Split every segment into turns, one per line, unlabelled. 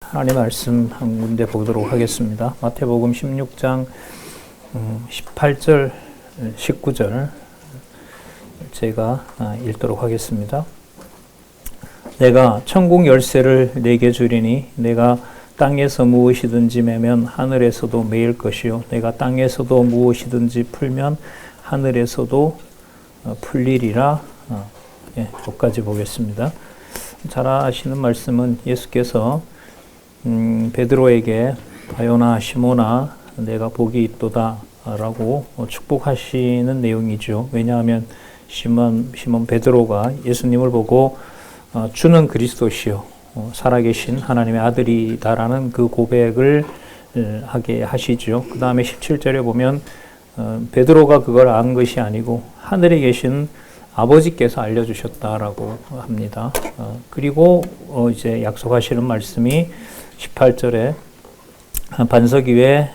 하나님 말씀 한 군데 보도록 하겠습니다. 마태복음 16장 18절, 19절 제가 읽도록 하겠습니다. 내가 천국 열쇠를 네게 주리니 내가 땅에서 무엇이든지 매면 하늘에서도 매일 것이요 내가 땅에서도 무엇이든지 풀면 하늘에서도 풀리리라. 여기까지 보겠습니다. 잘 아시는 말씀은 예수께서 베드로에게 바요나 시몬아 내가 복이 있도다 라고 축복하시는 내용이죠. 왜냐하면 시몬 베드로가 예수님을 보고 주는 그리스도시요 살아계신 하나님의 아들이다라는 그 고백을 하게 하시죠. 그 다음에 17절에 보면 베드로가 그걸 안 것이 아니고 하늘에 계신 아버지께서 알려주셨다라고 합니다. 그리고 이제 약속하시는 말씀이 18절에 반석 위에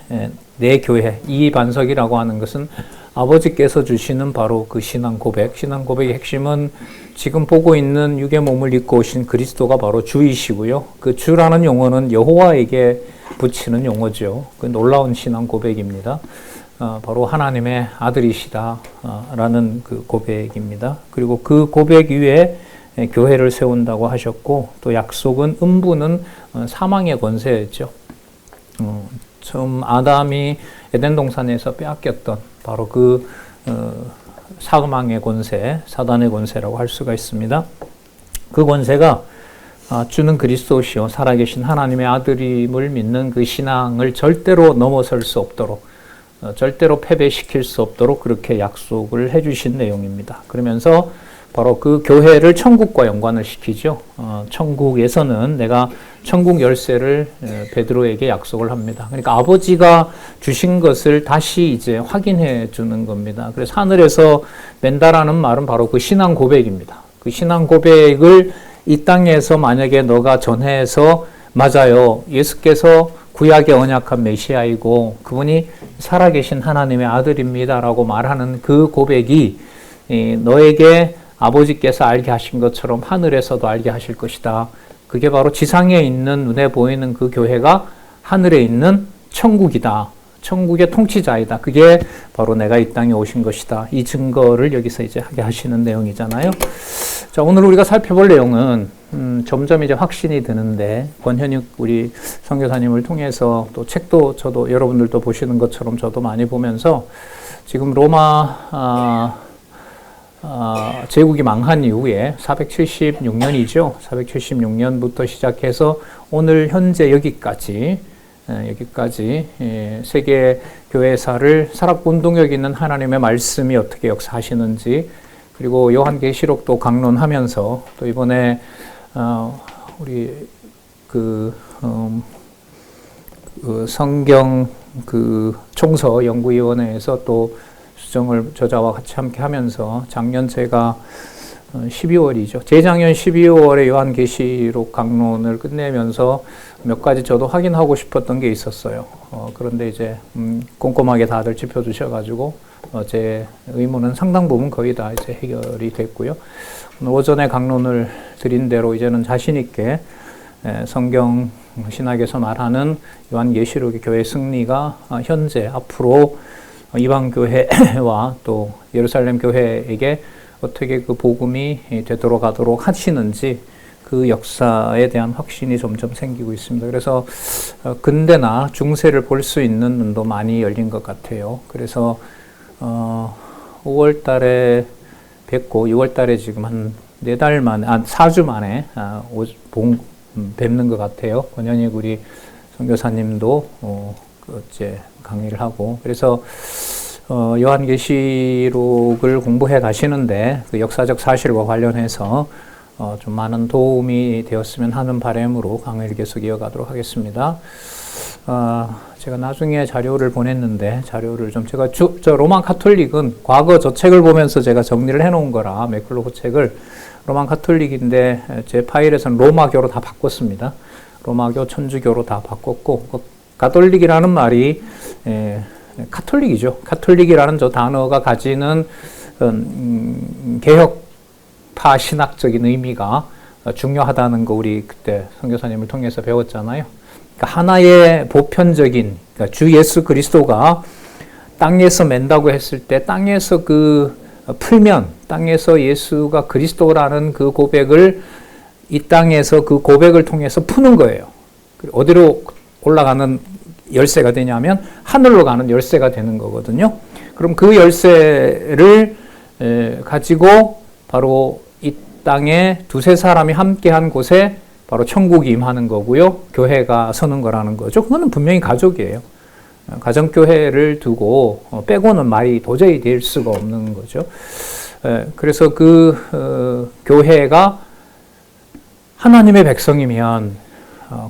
내 교회, 이 반석이라고 하는 것은 아버지께서 주시는 바로 그 신앙 고백의 핵심은 지금 보고 있는 육의 몸을 입고 오신 그리스도가 바로 주이시고요. 그 주라는 용어는 여호와에게 붙이는 용어죠. 그 놀라운 신앙 고백입니다. 바로 하나님의 아들이시다 라는 그 고백입니다. 그리고 그 고백 위에 교회를 세운다고 하셨고, 또 약속은 음부는 사망의 권세였죠. 처음 아담이 에덴 동산에서 빼앗겼던 바로 그 사망의 권세, 사단의 권세라고 할 수가 있습니다. 그 권세가 주는 그리스도시요 살아계신 하나님의 아들임을 믿는 그 신앙을 절대로 넘어설 수 없도록, 절대로 패배시킬 수 없도록 그렇게 약속을 해주신 내용입니다. 그러면서 바로 그 교회를 천국과 연관을 시키죠. 천국에서는 내가 천국 열쇠를 베드로에게 약속을 합니다. 그러니까 아버지가 주신 것을 다시 이제 확인해 주는 겁니다. 그래서 하늘에서 낸다라는 말은 바로 그 신앙 고백입니다. 그 신앙 고백을 이 땅에서 만약에 너가 전해서 맞아요. 예수께서 구약의 언약한 메시아이고 그분이 살아계신 하나님의 아들입니다라고 말하는 그 고백이 너에게 아버지께서 알게 하신 것처럼 하늘에서도 알게 하실 것이다. 그게 바로 지상에 있는 눈에 보이는 그 교회가 하늘에 있는 천국이다. 천국의 통치자이다. 그게 바로 내가 이 땅에 오신 것이다. 이 증거를 여기서 이제 하게 하시는 내용이잖아요. 자, 오늘 우리가 살펴볼 내용은 점점 이제 확신이 드는데, 권현익 우리 선교사님을 통해서 또 책도 저도 여러분들도 보시는 것처럼 저도 많이 보면서 지금 로마 제국이 망한 이후에 476년이죠. 476년부터 시작해서 오늘 현재 여기까지 세계 교회사를 살았고 운동력 있는 하나님의 말씀이 어떻게 역사하시는지, 그리고 요한계시록도 강론하면서 또 이번에 우리 그 성경 그 총서 연구위원회에서 또 수정을 저자와 같이 함께 하면서 작년 제가 12월이죠. 재작년 12월에 요한계시록 강론을 끝내면서 몇 가지 저도 확인하고 싶었던 게 있었어요. 그런데 이제 꼼꼼하게 다들 짚어주셔가지고 제 의무는 상당 부분 거의 다 이제 해결이 됐고요. 오늘 오전에 강론을 드린 대로 이제는 자신 있게 성경 신학에서 말하는 요한계시록의 교회 승리가 현재 앞으로 이방 교회와 또 예루살렘 교회에게 어떻게 그 복음이 되도록 하도록 하시는지 그 역사에 대한 확신이 점점 생기고 있습니다. 그래서 근대나 중세를 볼 수 있는 눈도 많이 열린 것 같아요. 그래서 5월 달에 뵙고 6월 달에 지금 한 4달 만에, 4주 만에 뵙는 것 같아요. 권현익 우리 선교사님도 이제 강의를 하고, 그래서 요한계시록을 공부해 가시는데 그 역사적 사실과 관련해서 좀 많은 도움이 되었으면 하는 바람으로 강의를 계속 이어가도록 하겠습니다. 제가 나중에 자료를 보냈는데 자료를 좀 제가 저 로마 카톨릭은 과거 저 책을 보면서 제가 정리를 해놓은 거라, 맥클로그 책을 로마 카톨릭인데 제 파일에서는 로마교로 다 바꿨습니다. 로마교, 천주교로 다 바꿨고, 가톨릭이라는 말이 카톨릭이죠. 카톨릭이라는 저 단어가 가지는 개혁파 신학적인 의미가 중요하다는 거 우리 그때 선교사님을 통해서 배웠잖아요. 그러니까 하나의 보편적인, 그러니까 주 예수 그리스도가 땅에서 맨다고 했을 때 땅에서 풀면 땅에서 예수가 그리스도라는 그 고백을 이 땅에서 그 고백을 통해서 푸는 거예요. 어디로 올라가는 열쇠가 되냐면 하늘로 가는 열쇠가 되는 거거든요. 그럼 그 열쇠를 가지고 바로 이 땅에 두세 사람이 함께한 곳에 바로 천국이 임하는 거고요. 교회가 서는 거라는 거죠. 그거는 분명히 가족이에요. 가정교회를 두고 빼고는 말이 도저히 될 수가 없는 거죠. 그래서 교회가 하나님의 백성이면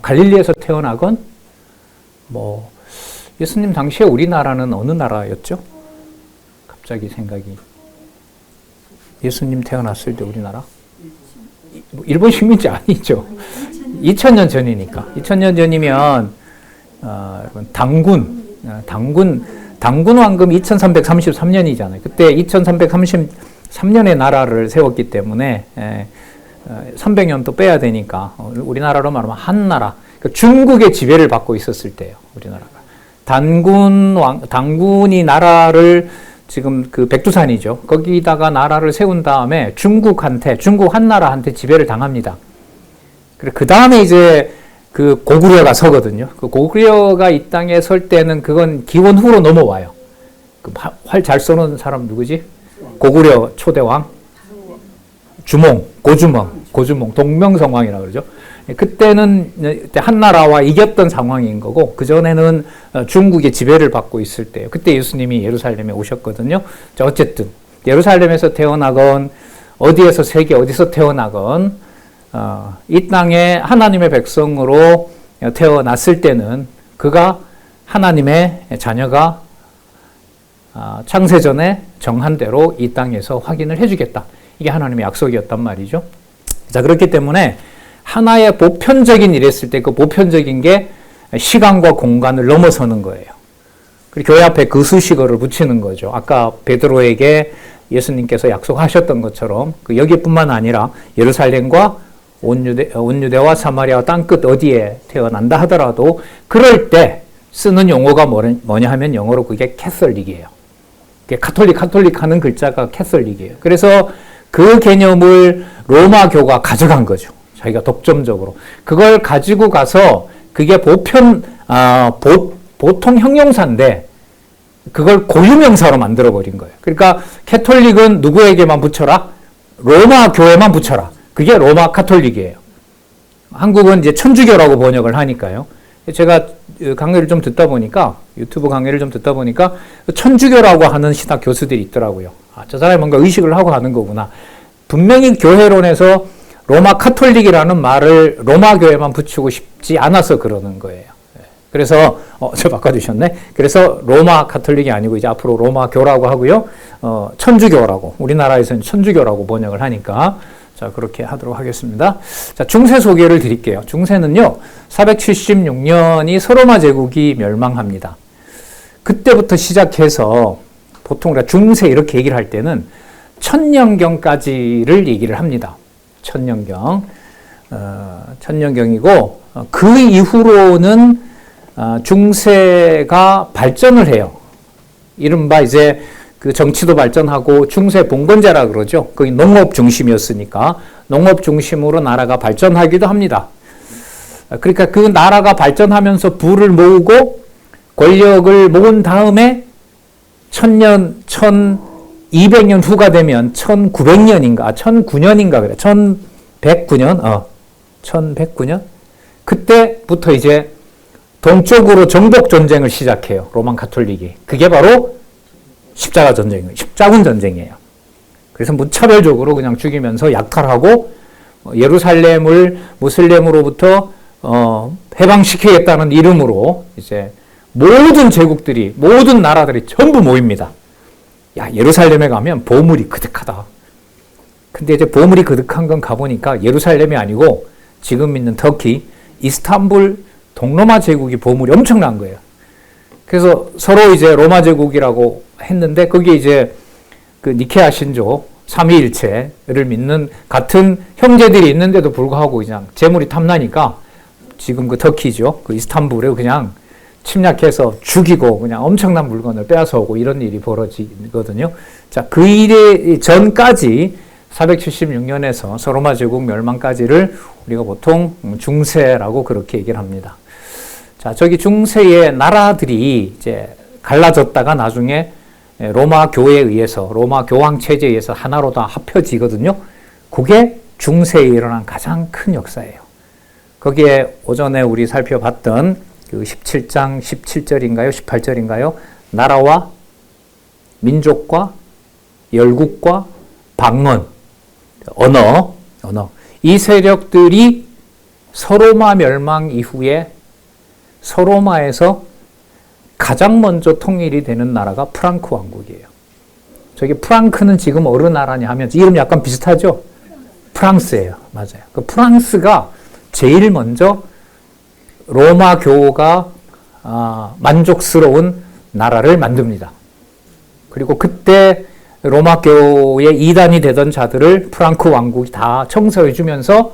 갈릴리에서 태어나건 예수님 당시에 우리나라는 어느 나라였죠? 갑자기 생각이. 예수님 태어났을 때 우리나라? 일본 식민지 아니죠. 2000년 전이니까. 2000년 전이면 당군 왕금 2333년이잖아요. 그때 2333년에 나라를 세웠기 때문에 300년 또 빼야 되니까 우리나라로 말하면 한나라. 그러니까 중국의 지배를 받고 있었을 때예요. 우리나라가. 당군이 나라를 지금 백두산이죠. 거기다가 나라를 세운 다음에 중국 한나라한테 지배를 당합니다. 그 다음에 이제 고구려가 서거든요. 고구려가 이 땅에 설 때는 그건 기원 후로 넘어와요. 활 잘 쏘는 사람 누구지? 고구려 초대왕? 고주몽, 동명성왕이라고 그러죠. 그때는 한나라와 이겼던 상황인 거고, 그전에는 중국의 지배를 받고 있을 때예요. 그때 예수님이 예루살렘에 오셨거든요. 자, 어쨌든, 예루살렘에서 태어나건, 어디서 태어나건, 이 땅에 하나님의 백성으로 태어났을 때는 그가 하나님의 자녀가 창세전에 정한 대로 이 땅에서 확인을 해주겠다. 이게 하나님의 약속이었단 말이죠. 자, 그렇기 때문에 하나의 보편적인 일이 있을 때 그 보편적인 게 시간과 공간을 넘어서는 거예요. 그리고 교회 앞에 그 수식어를 붙이는 거죠. 아까 베드로에게 예수님께서 약속하셨던 것처럼 여기뿐만 아니라 예루살렘과 온 유대와 사마리아와 땅끝 어디에 태어난다 하더라도 그럴 때 쓰는 용어가 뭐냐 하면 영어로 그게 캐설릭이에요. 카톨릭 하는 글자가 캐설릭이에요. 그래서 그 개념을 로마교가 가져간 거죠. 자기가 독점적으로. 그걸 가지고 가서 그게 보통 형용사인데 그걸 고유명사로 만들어버린 거예요. 그러니까 캐톨릭은 누구에게만 붙여라? 로마 교회만 붙여라. 그게 로마 카톨릭이에요. 한국은 이제 천주교라고 번역을 하니까요. 제가 강의를 좀 듣다 보니까, 유튜브 강의를 좀 듣다 보니까 천주교라고 하는 신학 교수들이 있더라고요. 저 사람이 뭔가 의식을 하고 하는 거구나. 분명히 교회론에서 로마 카톨릭이라는 말을 로마 교회만 붙이고 싶지 않아서 그러는 거예요. 그래서 저 바꿔주셨네. 그래서 로마 카톨릭이 아니고 이제 앞으로 로마 교라고 하고요. 천주교라고, 우리나라에서는 천주교라고 번역을 하니까 자, 그렇게 하도록 하겠습니다. 자, 중세 소개를 드릴게요. 중세는요, 476년이 서로마 제국이 멸망합니다. 그때부터 시작해서 보통 우리가 중세 이렇게 얘기를 할 때는 천년경까지를 얘기를 합니다. 천년경이고, 그 이후로는 중세가 발전을 해요. 이른바 이제 정치도 발전하고 중세 봉건제라 그러죠. 거기 농업 중심이었으니까 농업 중심으로 나라가 발전하기도 합니다. 그러니까 그 나라가 발전하면서 부를 모으고 권력을 모은 다음에 1200년 후가 되면 1900년인가 그래. 1109년? 1109년? 그때부터 이제 동쪽으로 정복 전쟁을 시작해요. 로만 가톨릭이. 그게 바로 십자군 전쟁이에요. 그래서 무차별적으로 그냥 죽이면서 약탈하고 예루살렘을 무슬림으로부터 해방시키겠다는 이름으로 이제 모든 제국들이, 모든 나라들이 전부 모입니다. 야, 예루살렘에 가면 보물이 그득하다. 근데 이제 보물이 그득한 건 가보니까 예루살렘이 아니고 지금 있는 터키, 이스탄불, 동로마 제국이 보물이 엄청난 거예요. 그래서 서로 이제 로마 제국이라고 했는데 거기에 이제 그 니케아 신조, 삼위일체를 믿는 같은 형제들이 있는데도 불구하고 그냥 재물이 탐나니까 지금 그 터키죠. 그 이스탄불에 그냥 침략해서 죽이고 그냥 엄청난 물건을 빼앗아오고 이런 일이 벌어지거든요. 자, 그 일의 전까지 476년에서 서로마 제국 멸망까지를 우리가 보통 중세라고 그렇게 얘기를 합니다. 자, 저기 중세의 나라들이 이제 갈라졌다가 나중에 로마 교회에 의해서, 로마 교황 체제에 의해서 하나로 다 합혀지거든요. 그게 중세에 일어난 가장 큰 역사예요. 거기에 오전에 우리 살펴봤던 그 17장 17절인가요? 18절인가요? 나라와 민족과 열국과 방언, 언어. 이 세력들이 서로마 멸망 이후에 서로마에서 가장 먼저 통일이 되는 나라가 프랑크 왕국이에요. 저기 프랑크는 지금 어느 나라냐 하면 이름 약간 비슷하죠? 프랑스예요. 맞아요. 그 프랑스가 제일 먼저 로마 교가 만족스러운 나라를 만듭니다. 그리고 그때 로마 교의 이단이 되던 자들을 프랑크 왕국이 다 청소해 주면서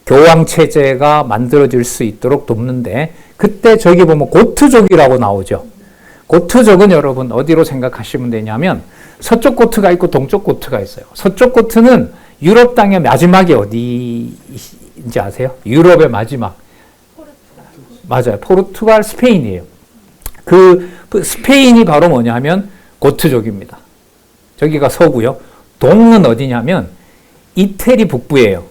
교황 체제가 만들어질 수 있도록 돕는데, 그때 저기 보면 고트족이라고 나오죠. 고트족은 여러분 어디로 생각하시면 되냐면 서쪽 고트가 있고 동쪽 고트가 있어요. 서쪽 고트는 유럽 땅의 마지막이 어디인지 아세요? 유럽의 마지막. 맞아요. 포르투갈, 스페인이에요. 그 스페인이 바로 뭐냐면 고트족입니다. 저기가 서고요. 동은 어디냐면 이태리 북부예요.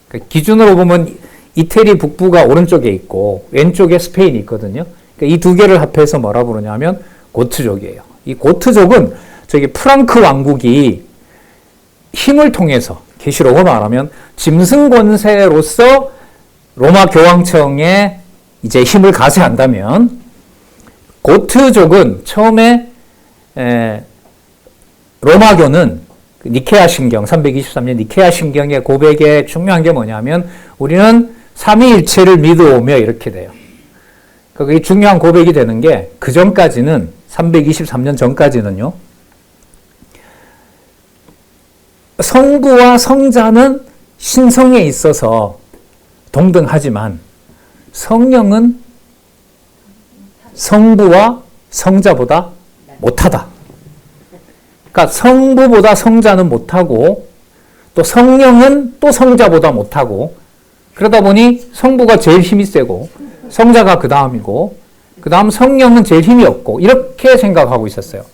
그러니까 기준으로 보면 이태리 북부가 오른쪽에 있고 왼쪽에 스페인이 있거든요. 그러니까 이 두 개를 합해서 뭐라 부르냐면 고트족이에요. 이 고트족은 저기 프랑크 왕국이 힘을 통해서, 계시록을 말하면 짐승 권세로서 로마 교황청에 이제 힘을 가세한다면, 고트족은 처음에 로마교는 니케아 신경, 323년 니케아 신경의 고백에 중요한 게 뭐냐면 우리는 삼위일체를 믿어오며 이렇게 돼요. 그게 중요한 고백이 되는 게, 그 전까지는 323년 전까지는요, 성부와 성자는 신성에 있어서 동등하지만 성령은 성부와 성자보다 못하다. 그러니까 성부보다 성자는 못하고 또 성령은 또 성자보다 못하고, 그러다 보니 성부가 제일 힘이 세고 성자가 그 다음이고 그 다음 성령은 제일 힘이 없고, 이렇게 생각하고 있었어요.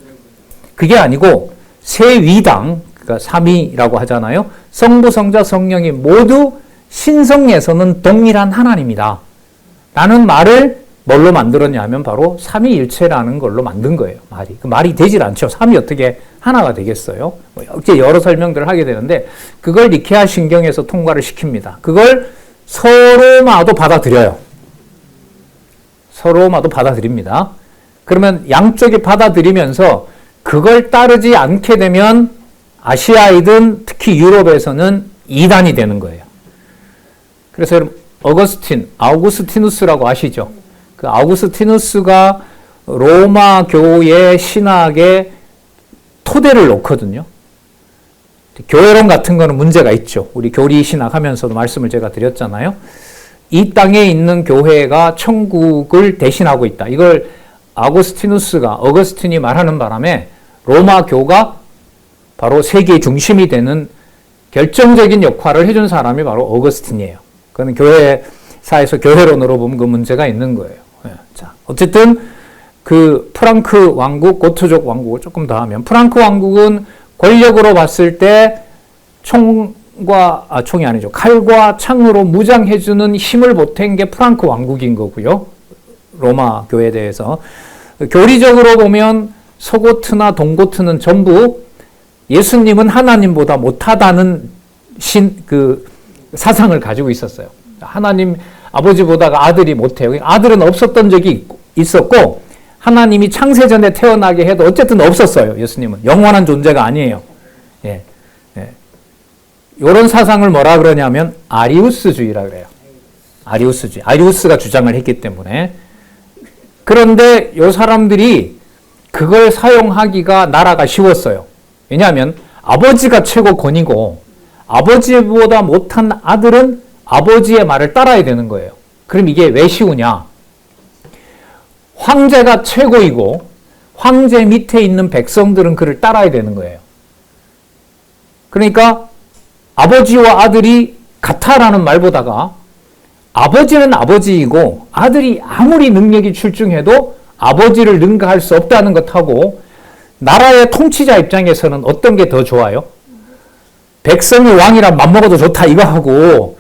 그게 아니고 세 위당, 그러니까 삼위라고 하잖아요. 성부, 성자, 성령이 모두 신성에서는 동일한 하나님이다 라는 말을 뭘로 만들었냐면 바로 삼위일체라는 걸로 만든 거예요. 말이. 그 말이 되질 않죠. 삼위 어떻게 하나가 되겠어요? 이제 여러 설명들을 하게 되는데, 그걸 니케아 신경에서 통과를 시킵니다. 그걸 서로마도 받아들여요. 서로마도 받아들입니다. 그러면 양쪽이 받아들이면서 그걸 따르지 않게 되면 아시아이든 특히 유럽에서는 이단이 되는 거예요. 그래서 여러분, 아우구스티누스라고 아시죠? 그 아우구스티누스가 로마 교의 신학에 토대를 놓거든요. 교회론 같은 거는 문제가 있죠. 우리 교리 신학 하면서도 말씀을 제가 드렸잖아요. 이 땅에 있는 교회가 천국을 대신하고 있다. 이걸 아우구스티누스가, 어거스틴이 말하는 바람에 로마 교가 바로 세계의 중심이 되는 결정적인 역할을 해준 사람이 바로 어거스틴이에요. 그건 교회사에서 교회론으로 보면 그 문제가 있는 거예요. 자, 어쨌든 그 프랑크 왕국, 고트족 왕국을 조금 더 하면, 프랑크 왕국은 권력으로 봤을 때 총이 아니죠. 칼과 창으로 무장해주는 힘을 보탠 게 프랑크 왕국인 거고요. 로마 교회에 대해서. 교리적으로 보면 서고트나 동고트는 전부 예수님은 하나님보다 못하다는 사상을 가지고 있었어요. 하나님 아버지보다가 아들이 못해요. 아들은 없었던 적이 있었고, 하나님이 창세전에 태어나게 해도 어쨌든 없었어요. 예수님은 영원한 존재가 아니에요. 예. 이런 사상을 뭐라 그러냐면 아리우스주의라 그래요. 아리우스주의. 아리우스가 주장을 했기 때문에. 그런데 이 사람들이 그걸 사용하기가 나라가 쉬웠어요. 왜냐하면 아버지가 최고 권위고 아버지보다 못한 아들은 아버지의 말을 따라야 되는 거예요. 그럼 이게 왜 쉬우냐? 황제가 최고이고 황제 밑에 있는 백성들은 그를 따라야 되는 거예요. 그러니까 아버지와 아들이 같아라는 말보다가 아버지는 아버지이고 아들이 아무리 능력이 출중해도 아버지를 능가할 수 없다는 것하고 나라의 통치자 입장에서는 어떤 게 더 좋아요? 백성이 왕이랑 맘먹어도 좋다 이거 하고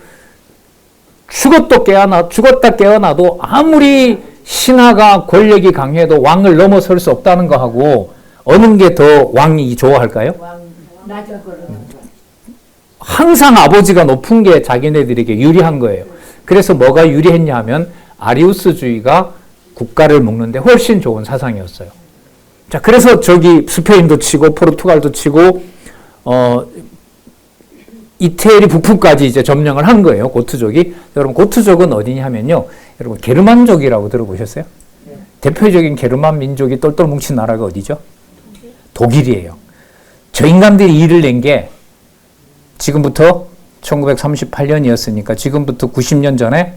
죽었다 깨어나도 아무리 신하가 권력이 강해도 왕을 넘어설 수 없다는 거 하고 어느 게 더 왕이 좋아할까요? 항상 아버지가 높은 게 자기네들에게 유리한 거예요. 그래서 뭐가 유리했냐 하면 아리우스주의가 국가를 묶는데 훨씬 좋은 사상이었어요. 자, 그래서 저기 스페인도 치고 포르투갈도 치고 이태리 북부까지 이제 점령을 한 거예요. 고트족이. 여러분 고트족은 어디냐 하면요. 여러분 게르만족이라고 들어보셨어요? 네. 대표적인 게르만 민족이 똘똘 뭉친 나라가 어디죠? 독일이에요. 저 인간들이 일을 낸 게 지금부터 1938년이었으니까 지금부터 90년 전에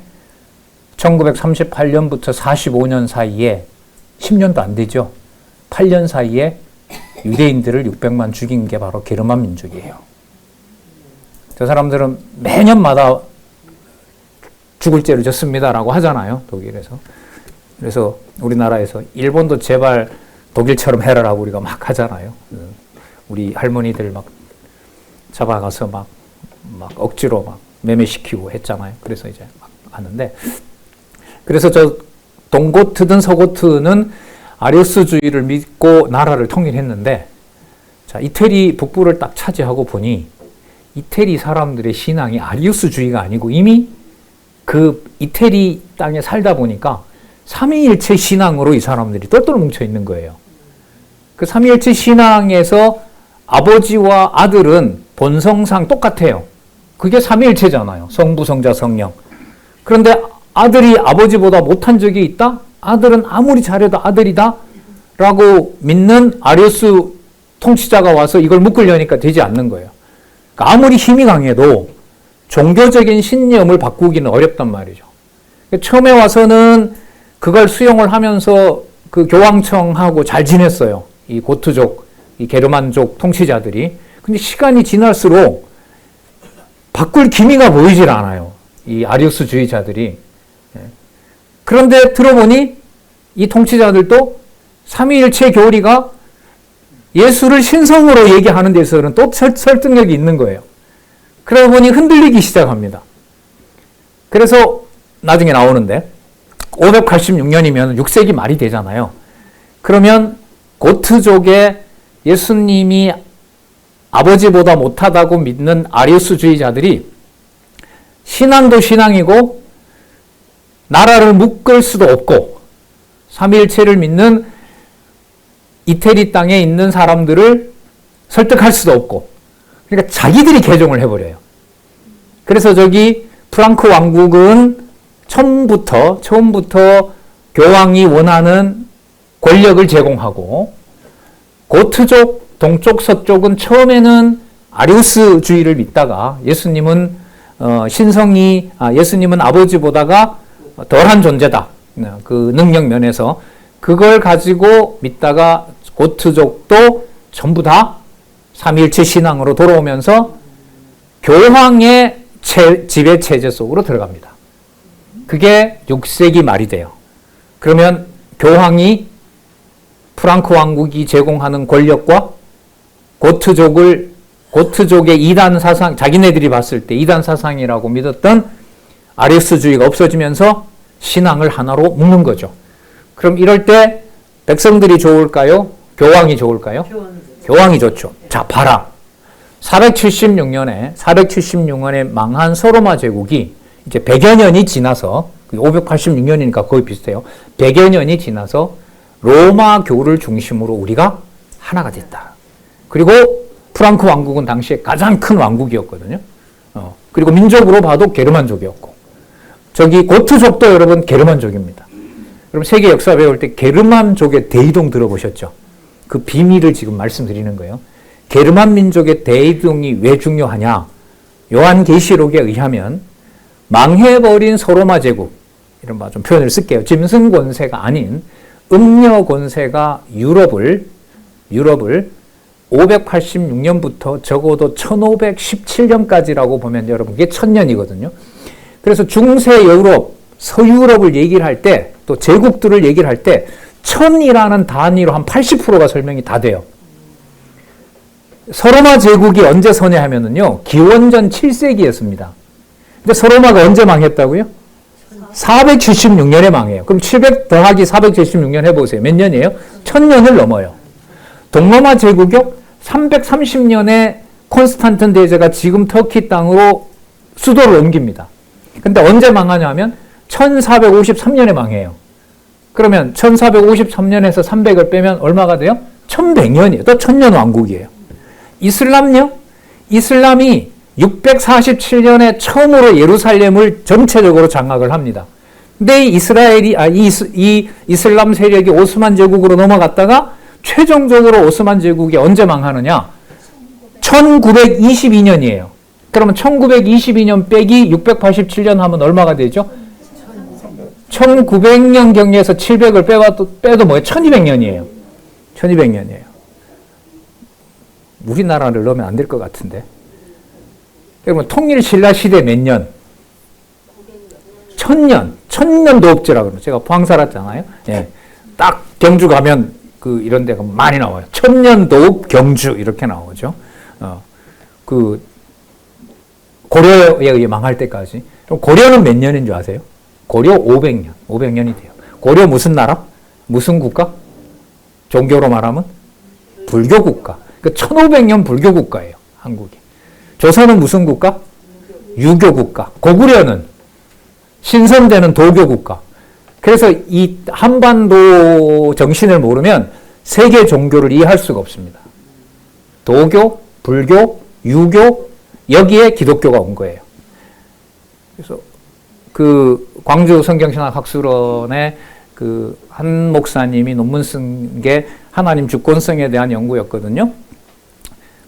1938년부터 45년 사이에 10년도 안 되죠. 8년 사이에 유대인들을 600만 죽인 게 바로 게르만 민족이에요. 저 사람들은 매년마다 죽을 죄를 졌습니다라고 하잖아요. 독일에서. 그래서 우리나라에서 일본도 제발 독일처럼 해라라고 우리가 막 하잖아요. 우리 할머니들 막 잡아가서 막 억지로 막 매매시키고 했잖아요. 그래서 이제 막 하는데. 그래서 저 동고트든 서고트는 아리우스주의를 믿고 나라를 통일했는데, 자, 이태리 북부를 딱 차지하고 보니 이태리 사람들의 신앙이 아리우스주의가 아니고 이미 그 이태리 땅에 살다 보니까 삼위일체 신앙으로 이 사람들이 똘똘 뭉쳐 있는 거예요. 그 삼위일체 신앙에서 아버지와 아들은 본성상 똑같아요. 그게 삼위일체잖아요. 성부, 성자, 성령. 그런데 아들이 아버지보다 못한 적이 있다? 아들은 아무리 잘해도 아들이다? 라고 믿는 아리우스 통치자가 와서 이걸 묶으려니까 되지 않는 거예요. 그러니까 아무리 힘이 강해도 종교적인 신념을 바꾸기는 어렵단 말이죠. 처음에 와서는 그걸 수용을 하면서 그 교황청하고 잘 지냈어요. 이 고트족, 이 게르만족 통치자들이. 근데 시간이 지날수록 바꿀 기미가 보이질 않아요. 이 아리우스주의자들이. 그런데 들어보니 이 통치자들도 삼위일체 교리가 예수를 신성으로 얘기하는 데 있어서는 또 설득력이 있는 거예요. 그러다 보니 흔들리기 시작합니다. 그래서 나중에 나오는데 586년이면 6세기 말이 되잖아요. 그러면 고트족의 예수님이 아버지보다 못하다고 믿는 아리우스주의자들이 신앙도 신앙이고 나라를 묶을 수도 없고 삼위일체를 믿는 이태리 땅에 있는 사람들을 설득할 수도 없고, 그러니까 자기들이 개종을 해버려요. 그래서 저기 프랑크 왕국은 처음부터 교황이 원하는 권력을 제공하고, 고트족, 동쪽, 서쪽은 처음에는 아리우스주의를 믿다가 예수님은 예수님은 아버지보다가 덜한 존재다. 그 능력 면에서 그걸 가지고 믿다가 고트족도 전부 다 삼위일체 신앙으로 돌아오면서 교황의 지배 체제 속으로 들어갑니다. 그게 6세기 말이 돼요. 그러면 교황이 프랑크 왕국이 제공하는 권력과 고트족의 이단 사상, 자기네들이 봤을 때 이단 사상이라고 믿었던 아리우스주의가 없어지면서 신앙을 하나로 묶는 거죠. 그럼 이럴 때 백성들이 좋을까요? 교황이 좋을까요? 교황이 좋죠. 자, 봐라. 476년에 망한 소로마 제국이 이제 100여 년이 지나서, 586년이니까 거의 비슷해요. 100여 년이 지나서 로마교를 중심으로 우리가 하나가 됐다. 그리고 프랑크 왕국은 당시에 가장 큰 왕국이었거든요. 그리고 민족으로 봐도 게르만족이었고, 저기 고트족도 여러분 게르만족입니다. 여러분 세계 역사 배울 때 게르만족의 대이동 들어보셨죠? 그 비밀을 지금 말씀드리는 거예요. 게르만 민족의 대이동이 왜 중요하냐? 요한계시록에 의하면 망해버린 서로마 제국, 이른바 좀 표현을 쓸게요. 짐승 권세가 아닌 음녀 권세가 유럽을 586년부터 적어도 1517년까지라고 보면 여러분 그게 1000년이거든요. 그래서 중세 유럽, 서유럽을 얘기를 할 때 또 제국들을 얘기를 할 때 1000이라는 단위로 한 80%가 설명이 다 돼요. 서로마 제국이 언제 선회하면은요, 기원전 7세기였습니다. 근데 서로마가 언제 망했다고요? 476년에 망해요. 그럼 700 더하기 476년 해보세요. 몇 년이에요? 1000년을 넘어요. 동로마 제국요, 330년에 콘스탄틴 대제가 지금 터키 땅으로 수도를 옮깁니다. 근데 언제 망하냐면 1453년에 망해요. 그러면 1453년에서 300을 빼면 얼마가 돼요? 1100년이에요. 또 1000년 왕국이에요. 이슬람요? 이슬람이 647년에 처음으로 예루살렘을 전체적으로 장악을 합니다. 근데 이 이슬람 세력이 오스만 제국으로 넘어갔다가 최종적으로 오스만 제국이 언제 망하느냐? 1922년이에요. 그러면 1922년 빼기 687년 하면 얼마가 되죠? 1900년 경에서 700을 빼도 뭐예요? 1200년이에요. 1200년이에요. 우리나라를 넣으면 안 될 것 같은데. 그러면 통일 신라 시대 몇 년? 1000년. 1000년도 없지라 그러면 제가 포항 살았잖아요. 예. 딱 경주 가면 이런 데가 많이 나와요. 1000년도 경주 이렇게 나오죠. 고려에 의해 망할 때까지. 그럼 고려는 몇 년인 줄 아세요? 고려 500년. 500년이 돼요. 고려 무슨 나라? 무슨 국가? 종교로 말하면 불교 국가. 1500년 불교 국가예요. 한국이. 조선은 무슨 국가? 유교 국가. 고구려는 신선대는 도교 국가. 그래서 이 한반도 정신을 모르면 세계 종교를 이해할 수가 없습니다. 도교, 불교, 유교, 여기에 기독교가 온 거예요. 그래서 광주 성경신학학술원의 한 목사님이 논문 쓴 게 하나님 주권성에 대한 연구였거든요.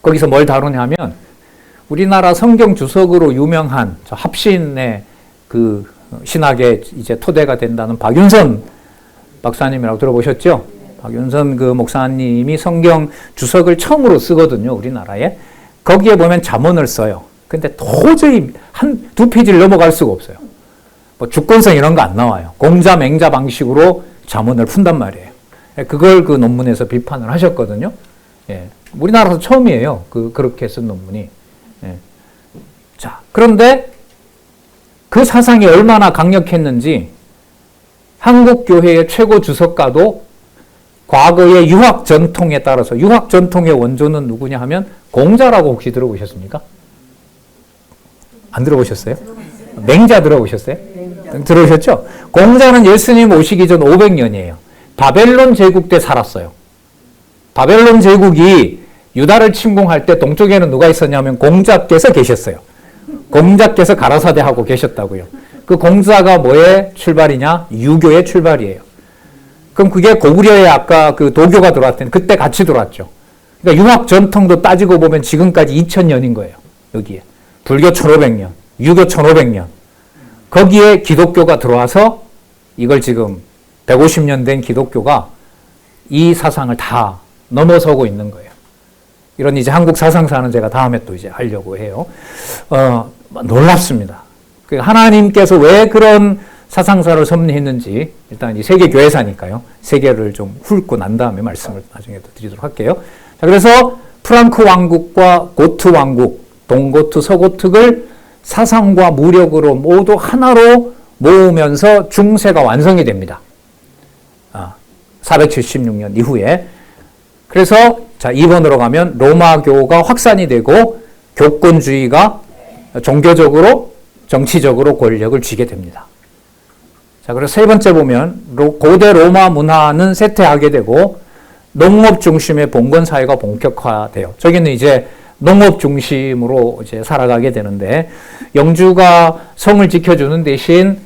거기서 뭘 다루냐면 우리나라 성경 주석으로 유명한 합신의 신학의 이제 토대가 된다는 박윤선 박사님이라고 들어보셨죠? 박윤선 목사님이 성경 주석을 처음으로 쓰거든요, 우리나라에. 거기에 보면 잠언을 써요. 근데 도저히 두 페이지를 넘어갈 수가 없어요. 뭐 주권성 이런 거 안 나와요. 공자, 맹자 방식으로 잠언을 푼단 말이에요. 그걸 논문에서 비판을 하셨거든요. 예. 우리나라에서 처음이에요. 그렇게 쓴 논문이. 예. 자, 그런데 그 사상이 얼마나 강력했는지 한국 교회의 최고 주석가도 과거의 유학 전통에 따라서 유학 전통의 원조는 누구냐 하면 공자라고 혹시 들어보셨습니까? 안 들어보셨어요? 맹자 들어보셨어요? 들어보셨죠? 공자는 예수님 오시기 전 500년이에요. 바벨론 제국 때 살았어요. 바벨론 제국이 유다를 침공할 때 동쪽에는 누가 있었냐면 공자께서 계셨어요. 공자께서 가라사대 하고 계셨다고요. 그 공자가 뭐의 출발이냐? 유교의 출발이에요. 그럼 그게 고구려에 아까 도교가 들어왔을 때는 그때 같이 들어왔죠. 그러니까 유학 전통도 따지고 보면 지금까지 2000년인 거예요. 여기에. 불교 1500년, 유교 1500년. 거기에 기독교가 들어와서 이걸 지금 150년 된 기독교가 이 사상을 다 넘어서고 있는 거예요. 이런 이제 한국 사상사는 제가 다음에 또 이제 하려고 해요. 놀랍습니다. 하나님께서 왜 그런 사상사를 섭리했는지 일단 이 세계 교회사니까요. 세계를 좀 훑고 난 다음에 말씀을 나중에 또 드리도록 할게요. 자, 그래서 프랑크 왕국과 고트 왕국, 동고트, 서고특을 사상과 무력으로 모두 하나로 모으면서 중세가 완성이 됩니다. 476년 이후에. 그래서 자, 2번으로 가면 로마교가 확산이 되고 교권주의가 종교적으로 정치적으로 권력을 쥐게 됩니다. 자, 그래서 세 번째 보면 고대 로마 문화는 쇠퇴하게 되고 농업 중심의 봉건 사회가 본격화돼요. 저기는 이제 농업 중심으로 이제 살아가게 되는데 영주가 성을 지켜주는 대신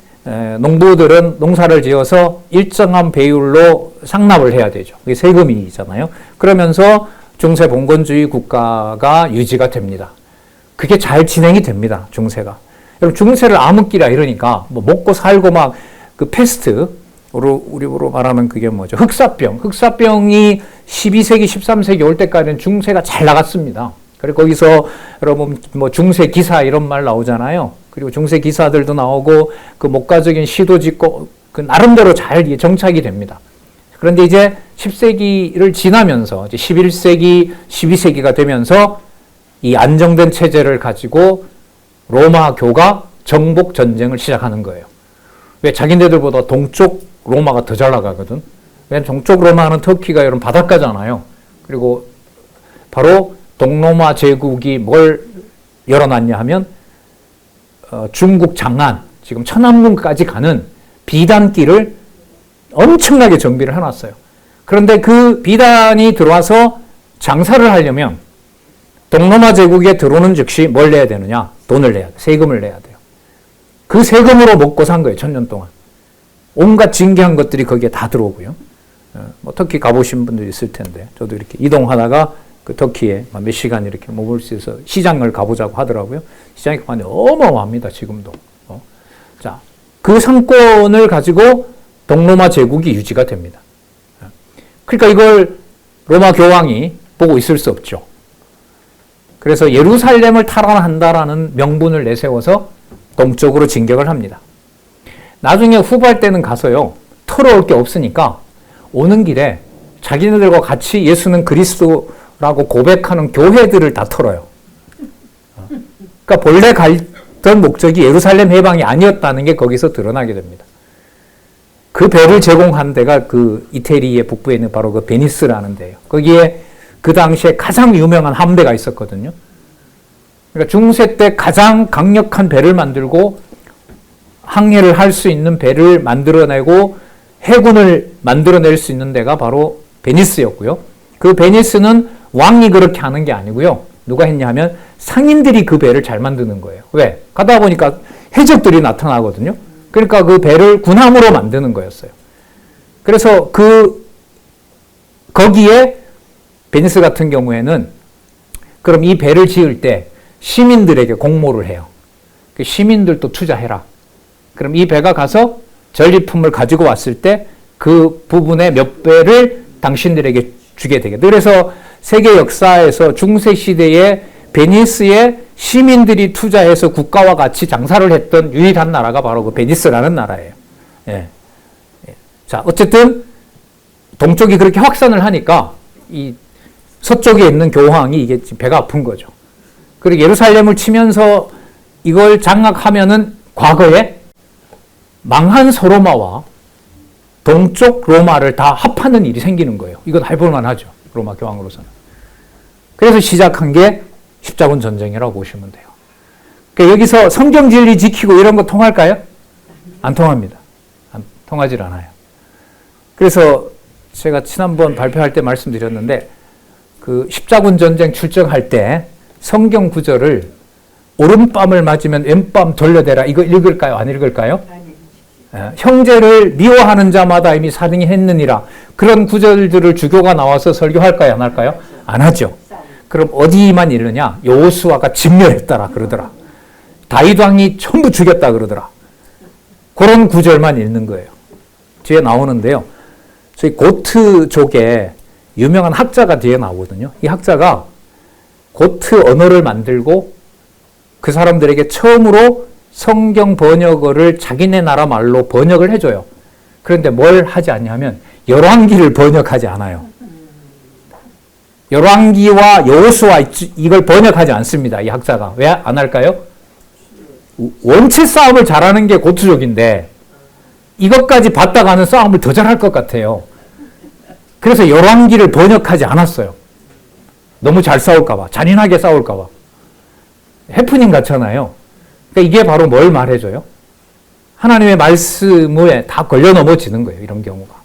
농부들은 농사를 지어서 일정한 배율로 상납을 해야 되죠. 그게 세금이잖아요. 그러면서 중세 봉건주의 국가가 유지가 됩니다. 그게 잘 진행이 됩니다. 중세가. 여러분 중세를 암흑기라 이러니까 뭐 먹고 살고 막 그 패스트 우리로 말하면 그게 뭐죠? 흑사병이 12세기 13세기 올 때까지는 중세가 잘 나갔습니다. 그리고 거기서 여러분 뭐 중세 기사 이런 말 나오잖아요. 그리고 중세 기사들도 나오고 그 목가적인 시도 짓고 그 나름대로 잘 정착이 됩니다. 그런데 이제 10세기를 지나면서 이제 11세기, 12세기가 되면서 이 안정된 체제를 가지고 로마교가 정복 전쟁을 시작하는 거예요. 왜? 자기네들보다 동쪽 로마가 더 잘 나가거든. 왜냐면 동쪽 로마는 터키가 이런 바닷가잖아요. 그리고 바로 동로마 제국이 뭘 열어놨냐 하면 중국 장안, 지금 천안문까지 가는 비단길을 엄청나게 정비를 해놨어요. 그런데 그 비단이 들어와서 장사를 하려면 동로마 제국에 들어오는 즉시 뭘 내야 되느냐? 돈을 내야 돼. 세금을 내야 돼요. 그 세금으로 먹고 산 거예요. 1000년 동안. 온갖 징계한 것들이 거기에 다 들어오고요. 뭐 터키 가보신 분들이 있을 텐데 저도 이렇게 이동하다가 그 터키에 몇 시간 이렇게 머물 수 있어서 시장을 가보자고 하더라고요. 시장이 어마어마합니다. 지금도. 자, 그 상권을 가지고 동로마 제국이 유지가 됩니다. 그러니까 이걸 로마 교황이 보고 있을 수 없죠. 그래서 예루살렘을 탈환한다라는 명분을 내세워서 동쪽으로 진격을 합니다. 나중에 후발 때는 가서요, 털어올 게 없으니까 오는 길에 자기네들과 같이 예수는 그리스도라고 고백하는 교회들을 다 털어요. 그러니까 본래 갔던 목적이 예루살렘 해방이 아니었다는 게 거기서 드러나게 됩니다. 그 배를 제공한 데가 그 이태리의 북부에 있는 바로 그 베니스라는 데예요. 거기에 그 당시에 가장 유명한 함대가 있었거든요. 그러니까 중세 때 가장 강력한 배를 만들고 항해를 할 수 있는 배를 만들어내고 해군을 만들어낼 수 있는 데가 바로 베니스였고요. 그 베니스는 왕이 그렇게 하는 게 아니고요. 누가 했냐 하면 상인들이 그 배를 잘 만드는 거예요. 왜? 가다 보니까 해적들이 나타나거든요. 그러니까 그 배를 군함으로 만드는 거였어요. 그래서 거기에 베니스 같은 경우에는 그럼 이 배를 지을 때 시민들에게 공모를 해요. 그 시민들도 투자해라. 그럼 이 배가 가서 전리품을 가지고 왔을 때 그 부분의 몇 배를 당신들에게 주게 되겠다. 그래서 세계 역사에서 중세 시대에 베니스에 시민들이 투자해서 국가와 같이 장사를 했던 유일한 나라가 바로 그 베니스라는 나라예요. 예. 자, 어쨌든 동쪽이 그렇게 확산을 하니까 이 서쪽에 있는 교황이 이게 배가 아픈 거죠. 그리고 예루살렘을 치면서 이걸 장악하면은 과거에 망한 서로마와 동쪽 로마를 다 합하는 일이 생기는 거예요. 이건 해볼만 하죠. 로마 교황으로서는. 그래서 시작한 게 십자군 전쟁이라고 보시면 돼요. 그러니까 여기서 성경 진리 지키고 이런 거 통할까요? 안 통합니다. 통하질 않아요. 그래서 제가 지난번 발표할 때 말씀드렸는데 그 십자군 전쟁 출정할 때 성경 구절을 오른밤을 맞으면 왼밤 돌려대라. 이거 읽을까요? 안 읽을까요? 형제를 미워하는 자마다 이미 살인이 했느니라. 그런 구절들을 주교가 나와서 설교할까요? 안 할까요? 안 하죠. 그럼 어디만 읽느냐? 여호수아가 진멸했더라 그러더라. 다윗 왕이 전부 죽였다 그러더라. 그런 구절만 읽는 거예요. 뒤에 나오는데요. 저희 고트족에 유명한 학자가 뒤에 나오거든요. 이 학자가 고트 언어를 만들고 그 사람들에게 처음으로 성경 번역어를 자기네 나라 말로 번역을 해줘요. 그런데 뭘 하지 않냐면 열왕기를 번역하지 않아요. 열왕기와 여호수아 이걸 번역하지 않습니다. 이 학자가. 왜 안 할까요? 원체 싸움을 잘하는 게 고트족인데 이것까지 받다가는 싸움을 더 잘할 것 같아요. 그래서 열왕기를 번역하지 않았어요. 너무 잘 싸울까 봐. 잔인하게 싸울까 봐. 해프닝 같잖아요. 그러니까 이게 바로 뭘 말해줘요? 하나님의 말씀에 다 걸려 넘어지는 거예요. 이런 경우가.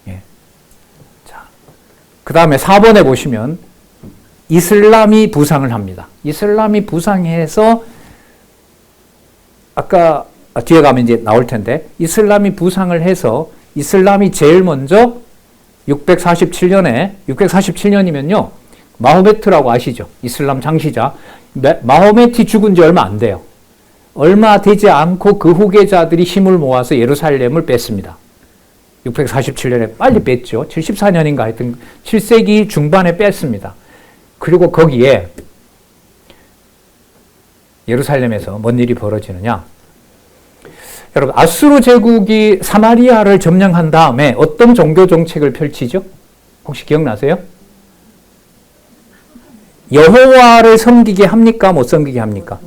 예. 자, 그 다음에 4번에 보시면 이슬람이 부상을 합니다. 이슬람이 부상해서 아까 뒤에 가면 이제 나올 텐데 이슬람이 부상을 해서 이슬람이 제일 먼저 647년이면요. 마호메트라고 아시죠? 이슬람 창시자. 마호메트 죽은 지 얼마 안 돼요. 얼마 되지 않고 그 후계자들이 힘을 모아서 예루살렘을 뺐습니다. 647년에 빨리 뺐죠. 74년인가 하여튼 7세기 중반에 뺐습니다. 그리고 거기에 예루살렘에서 뭔 일이 벌어지느냐. 여러분, 아수르 제국이 사마리아를 점령한 다음에 어떤 종교 정책을 펼치죠? 혹시 기억나세요? 여호와를 섬기게 합니까? 못 섬기게 합니까?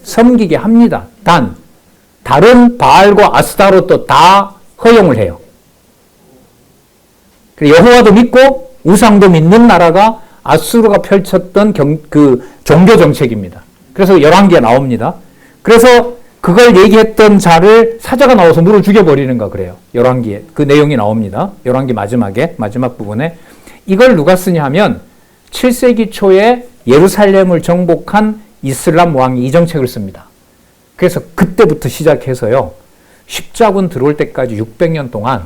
섬기게 합니다. 단, 다른 바알과 아스타롯도 다 허용을 해요. 여호와도 믿고 우상도 믿는 나라가 아수르가 펼쳤던 그 종교 정책입니다. 그래서 열왕기에 나옵니다. 그래서 그걸 얘기했던 자를 사자가 나와서 물을 죽여버리는가 그래요. 열왕기에 그 내용이 나옵니다. 열왕기 마지막 부분에. 이걸 누가 쓰냐 하면 7세기 초에 예루살렘을 정복한 이슬람 왕이 이 정책을 씁니다. 그래서 그때부터 시작해서요. 십자군 들어올 때까지 600년 동안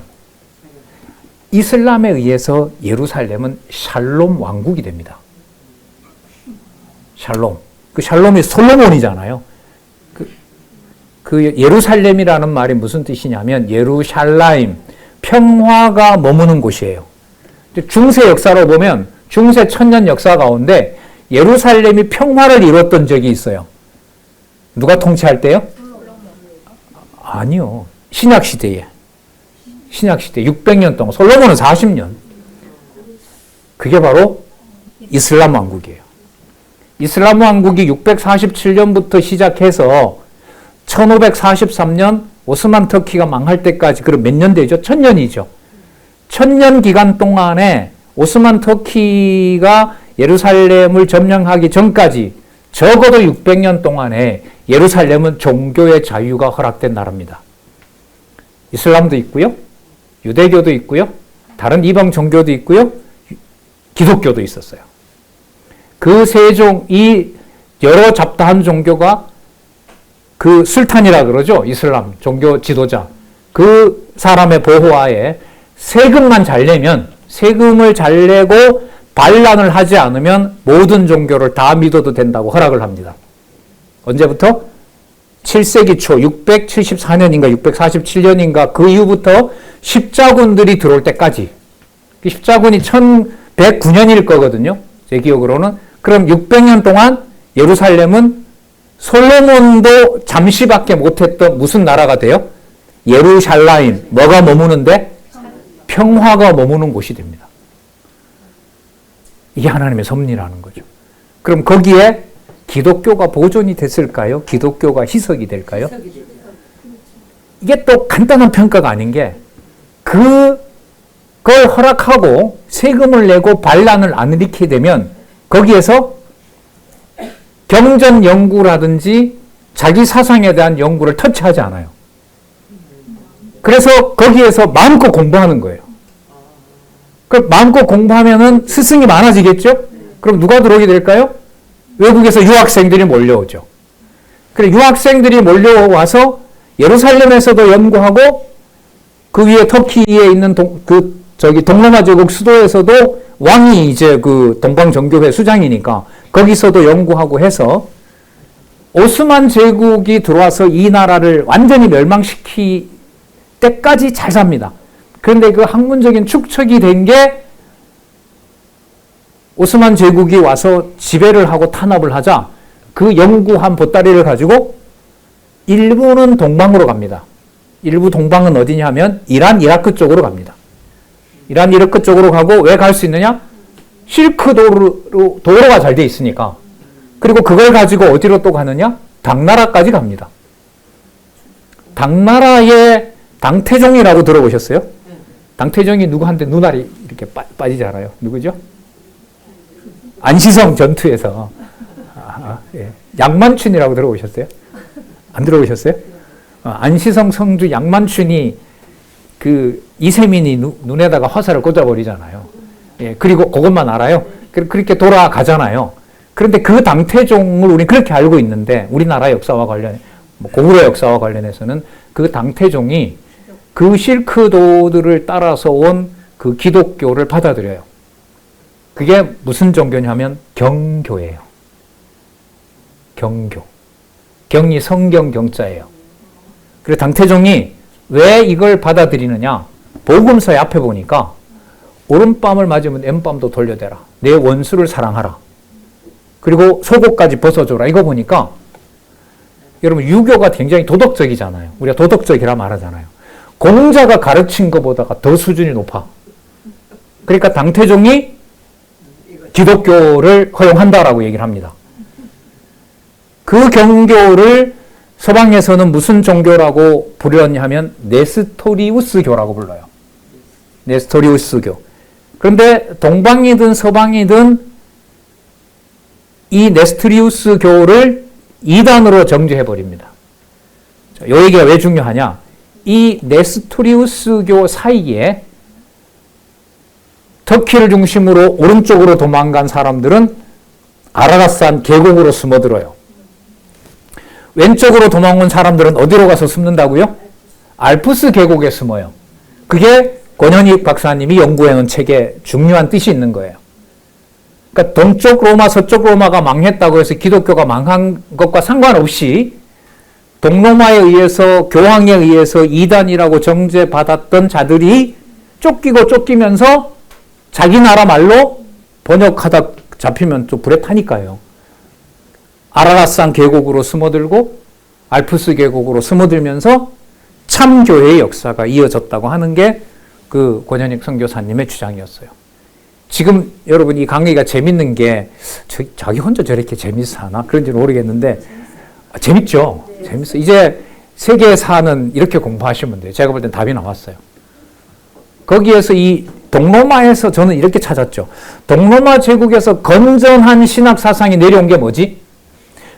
이슬람에 의해서 예루살렘은 샬롬 왕국이 됩니다. 샬롬. 그 샬롬이 솔로몬이잖아요. 그 예루살렘이라는 말이 무슨 뜻이냐면 예루샬라임, 평화가 머무는 곳이에요. 중세 역사로 보면 중세 천년 역사 가운데 예루살렘이 평화를 이뤘던 적이 있어요. 누가 통치할 때요? 아니요. 신약시대에. 신약시대 600년 동안. 솔로몬은 40년. 그게 바로 이슬람 왕국이에요. 이슬람 왕국이 647년부터 시작해서 1543년 오스만 터키가 망할 때까지, 그럼 몇 년 되죠? 1000년이죠. 1000년 기간 동안에 오스만 터키가 예루살렘을 점령하기 전까지 적어도 600년 동안에 예루살렘은 종교의 자유가 허락된 나라입니다. 이슬람도 있고요. 유대교도 있고요. 다른 이방 종교도 있고요. 기독교도 있었어요. 그 이 여러 잡다한 종교가 그 술탄이라 그러죠. 이슬람 종교 지도자. 그 사람의 보호하에 세금만 잘 내면, 세금을 잘 내고 반란을 하지 않으면 모든 종교를 다 믿어도 된다고 허락을 합니다. 언제부터? 7세기 초 674년인가 647년인가 그 이후부터 십자군들이 들어올 때까지. 십자군이 1109년일 거거든요. 제 기억으로는. 그럼 600년 동안 예루살렘은 솔로몬도 잠시밖에 못했던 무슨 나라가 돼요? 예루샬라임. 뭐가 머무는데? 평화가 머무는 곳이 됩니다. 이게 하나님의 섭리라는 거죠. 그럼 거기에 기독교가 보존이 됐을까요? 기독교가 희석이 될까요? 이게 또 간단한 평가가 아닌 게 그걸 허락하고 세금을 내고 반란을 안 일으키게 되면 거기에서 경전 연구라든지 자기 사상에 대한 연구를 터치하지 않아요. 그래서 거기에서 마음껏 공부하는 거예요. 그럼 마음껏 공부하면은 스승이 많아지겠죠? 그럼 누가 들어오게 될까요? 외국에서 유학생들이 몰려오죠. 그래, 유학생들이 몰려와서 예루살렘에서도 연구하고 그 위에 터키에 있는 동로마 제국 수도에서도 왕이 이제 그 동방정교회 수장이니까 거기서도 연구하고 해서 오스만 제국이 들어와서 이 나라를 완전히 멸망시킬 때까지 잘 삽니다. 그런데 그 학문적인 축적이 된 게 오스만 제국이 와서 지배를 하고 탄압을 하자 그 연구한 보따리를 가지고 일부는 동방으로 갑니다. 일부 동방은 어디냐 하면 이란, 이라크 쪽으로 갑니다. 이란, 이라크 쪽으로 가고 왜 갈 수 있느냐? 실크 도로가 잘 돼 있으니까. 그리고 그걸 가지고 어디로 또 가느냐? 당나라까지 갑니다. 당나라의 당태종이라고 들어보셨어요? 당태종이 누구한테 눈알이 이렇게 빠지잖아요. 누구죠? 안시성 전투에서 예. 양만춘이라고 들어보셨어요? 안 들어보셨어요? 안시성 성주 양만춘이 그 이세민이 눈에다가 화살을 꽂아버리잖아요. 예. 그리고 그것만 알아요. 그렇게 돌아가잖아요. 그런데 그 당태종을 우리 그렇게 알고 있는데 우리나라 역사와 관련, 고구려 역사와 관련해서는 그 당태종이 그 실크도들을 따라서 온 그 기독교를 받아들여요. 그게 무슨 종교냐면 경교예요. 경교. 경이 성경 경자예요. 그래서 당태종이 왜 이걸 받아들이느냐? 복음서의 앞에 보니까 오른밤을 맞으면 왼밤도 돌려대라. 내 원수를 사랑하라. 그리고 속옷까지 벗어줘라. 이거 보니까 여러분 유교가 굉장히 도덕적이잖아요. 우리가 도덕적이라 말하잖아요. 공자가 가르친 것보다가 더 수준이 높아. 그러니까 당태종이 기독교를 허용한다라고 얘기를 합니다. 그 경교를 서방에서는 무슨 종교라고 부르냐 하면 네스토리우스교라고 불러요. 네스토리우스교. 그런데 동방이든 서방이든 이 네스토리우스교를 이단으로 정죄해버립니다. 이 얘기가 왜 중요하냐? 이 네스토리우스교 사이에 터키를 중심으로 오른쪽으로 도망간 사람들은 아라라산 계곡으로 숨어들어요. 왼쪽으로 도망온 사람들은 어디로 가서 숨는다고요? 알프스 계곡에 숨어요. 그게 권현익 박사님이 연구해놓은 책에 중요한 뜻이 있는 거예요. 그러니까 동쪽 로마, 서쪽 로마가 망했다고 해서 기독교가 망한 것과 상관없이 동로마에 의해서, 교황에 의해서 이단이라고 정죄받았던 자들이 쫓기고 쫓기면서 자기 나라 말로 번역하다 잡히면 또 불에 타니까요. 아라라산 계곡으로 숨어들고 알프스 계곡으로 숨어들면서 참교회의 역사가 이어졌다고 하는 게 그 권현익 선교사님의 주장이었어요. 지금 여러분 이 강의가 재밌는 게 자기 혼자 저렇게 재밌어 하나? 그런지 모르겠는데 재밌죠? 재밌어. 이제 세계사는 이렇게 공부하시면 돼요. 제가 볼 땐 답이 나왔어요. 거기에서 이 동로마에서 저는 이렇게 찾았죠. 동로마 제국에서 건전한 신학 사상이 내려온 게 뭐지?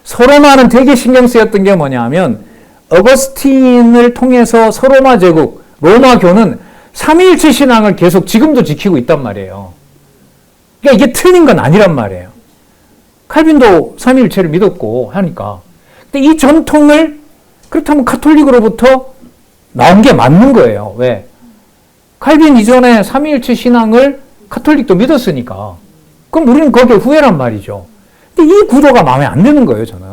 서로마는 되게 신경 쓰였던 게 뭐냐면 어거스틴을 통해서 서로마 제국, 로마교는 삼위일체 신앙을 계속 지금도 지키고 있단 말이에요. 그러니까 이게 틀린 건 아니란 말이에요. 칼빈도 삼위일체를 믿었고 하니까. 근데 이 전통을 그렇다면 카톨릭으로부터 나온 게 맞는 거예요. 왜? 칼빈 이전에 삼위일체 신앙을 카톨릭도 믿었으니까. 그럼 우리는 거기에 후회란 말이죠. 근데 이 구도가 마음에 안 드는 거예요, 저는.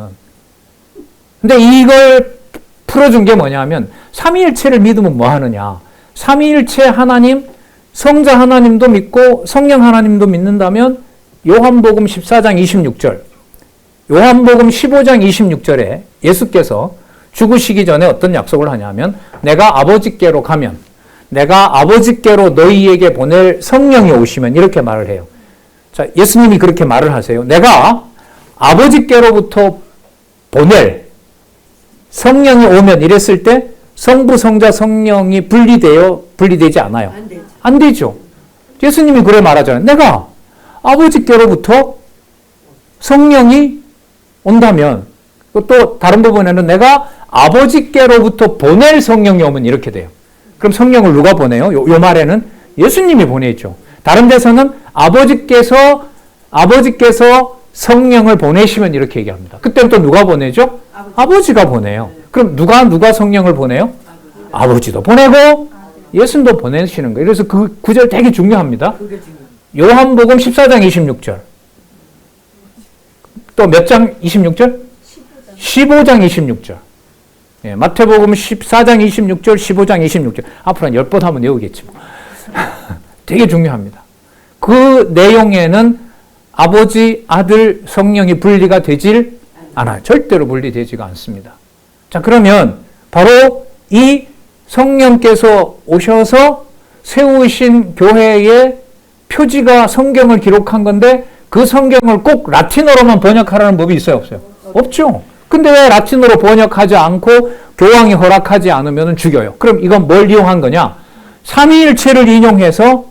근데 이걸 풀어준 게 뭐냐면 삼위일체를 믿으면 뭐 하느냐. 삼위일체 하나님, 성자 하나님도 믿고 성령 하나님도 믿는다면 요한복음 14장 26절, 요한복음 15장 26절에 예수께서 죽으시기 전에 어떤 약속을 하냐면 내가 아버지께로 가면 내가 아버지께로 너희에게 보낼 성령이 오시면 이렇게 말을 해요. 자, 예수님이 그렇게 말을 하세요. 내가 아버지께로부터 보낼 성령이 오면 이랬을 때 성부, 성자, 성령이 분리되지 않아요. 안 되죠. 예수님이 그래 말하잖아요. 내가 아버지께로부터 성령이 온다면 또 다른 부분에는 내가 아버지께로부터 보낼 성령이 오면 이렇게 돼요. 그럼 성령을 누가 보내요? 요 말에는 예수님이 보내죠. 다른 데서는 아버지께서 성령을 보내시면 이렇게 얘기합니다. 그때는 또 누가 보내죠? 아버지가 보내요. 그럼 누가 성령을 보내요? 아버지도 보내고 예수님도 보내시는 거예요. 그래서 그 구절 되게 중요합니다. 요한복음 14장 26절. 또 몇 장 26절? 15장 26절. 예, 마태복음 14장 26절, 15장 26절. 앞으로 한 10번 하면 외우겠지 뭐. 되게 중요합니다. 그 내용에는 아버지, 아들, 성령이 분리가 되질 않아요. 절대로 분리되지가 않습니다. 자, 그러면 바로 이 성령께서 오셔서 세우신 교회의 표지가 성경을 기록한 건데 그 성경을 꼭 라틴어로만 번역하라는 법이 있어요, 없어요? 없죠. 근데 왜 라틴어로 번역하지 않고 교황이 허락하지 않으면 죽여요? 그럼 이건 뭘 이용한 거냐? 삼위일체를 인용해서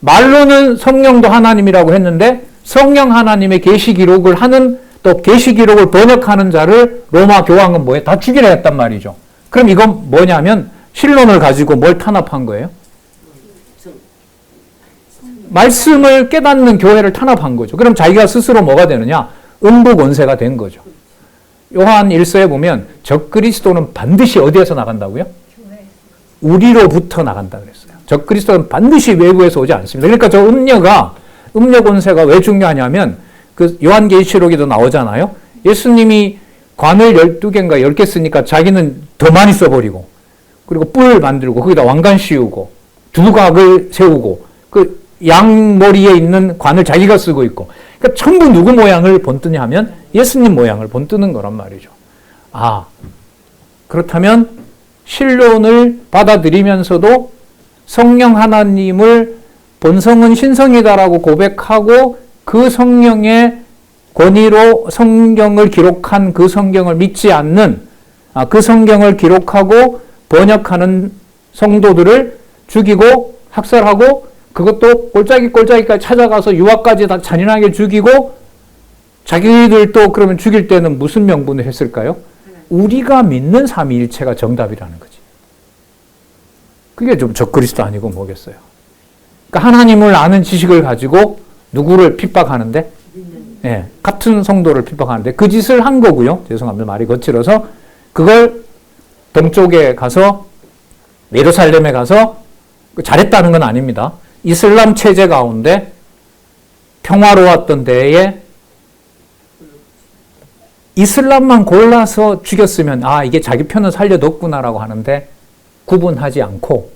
말로는 성령도 하나님이라고 했는데 성령 하나님의 계시 기록을 하는 또 계시 기록을 번역하는 자를 로마 교황은 뭐예요? 다 죽이려 했단 말이죠. 그럼 이건 뭐냐면 신론을 가지고 뭘 탄압한 거예요? 말씀을 깨닫는 교회를 탄압한 거죠. 그럼 자기가 스스로 뭐가 되느냐? 음부 권세가 된 거죠. 요한 1서에 보면 적그리스도는 반드시 어디에서 나간다고요? 우리로부터 나간다 그랬어요. 적그리스도는 반드시 외부에서 오지 않습니다. 그러니까 저 음녀가 음력 운세가 왜 중요하냐면 그 요한계시록에도 나오잖아요. 예수님이 관을 12개인가 10개 쓰니까 자기는 더 많이 써버리고 그리고 뿔 만들고 거기다 왕관 씌우고 두각을 세우고 그 양머리에 있는 관을 자기가 쓰고 있고 그러니까 전부 누구 모양을 본뜨냐 하면 예수님 모양을 본뜨는 거란 말이죠. 아, 그렇다면 신론을 받아들이면서도 성령 하나님을 본성은 신성이다라고 고백하고 그 성령의 권위로 성경을 기록한 그 성경을 믿지 않는 그 성경을 기록하고 번역하는 성도들을 죽이고 학살하고 그것도 꼴짜기까지 찾아가서 유아까지 다 잔인하게 죽이고 자기들도 그러면 죽일 때는 무슨 명분을 했을까요? 우리가 믿는 삼위일체가 정답이라는 거지. 그게 좀 적그리스도 아니고 뭐겠어요. 그러니까 하나님을 아는 지식을 가지고 누구를 핍박하는데 예, 같은 성도를 핍박하는데 그 짓을 한 거고요. 죄송합니다. 말이 거칠어서 그걸 동쪽에 가서 예루살렘에 가서 잘했다는 건 아닙니다. 이슬람 체제 가운데 평화로웠던 데에 이슬람만 골라서 죽였으면 아 이게 자기 편을 살려뒀구나라고 하는데 구분하지 않고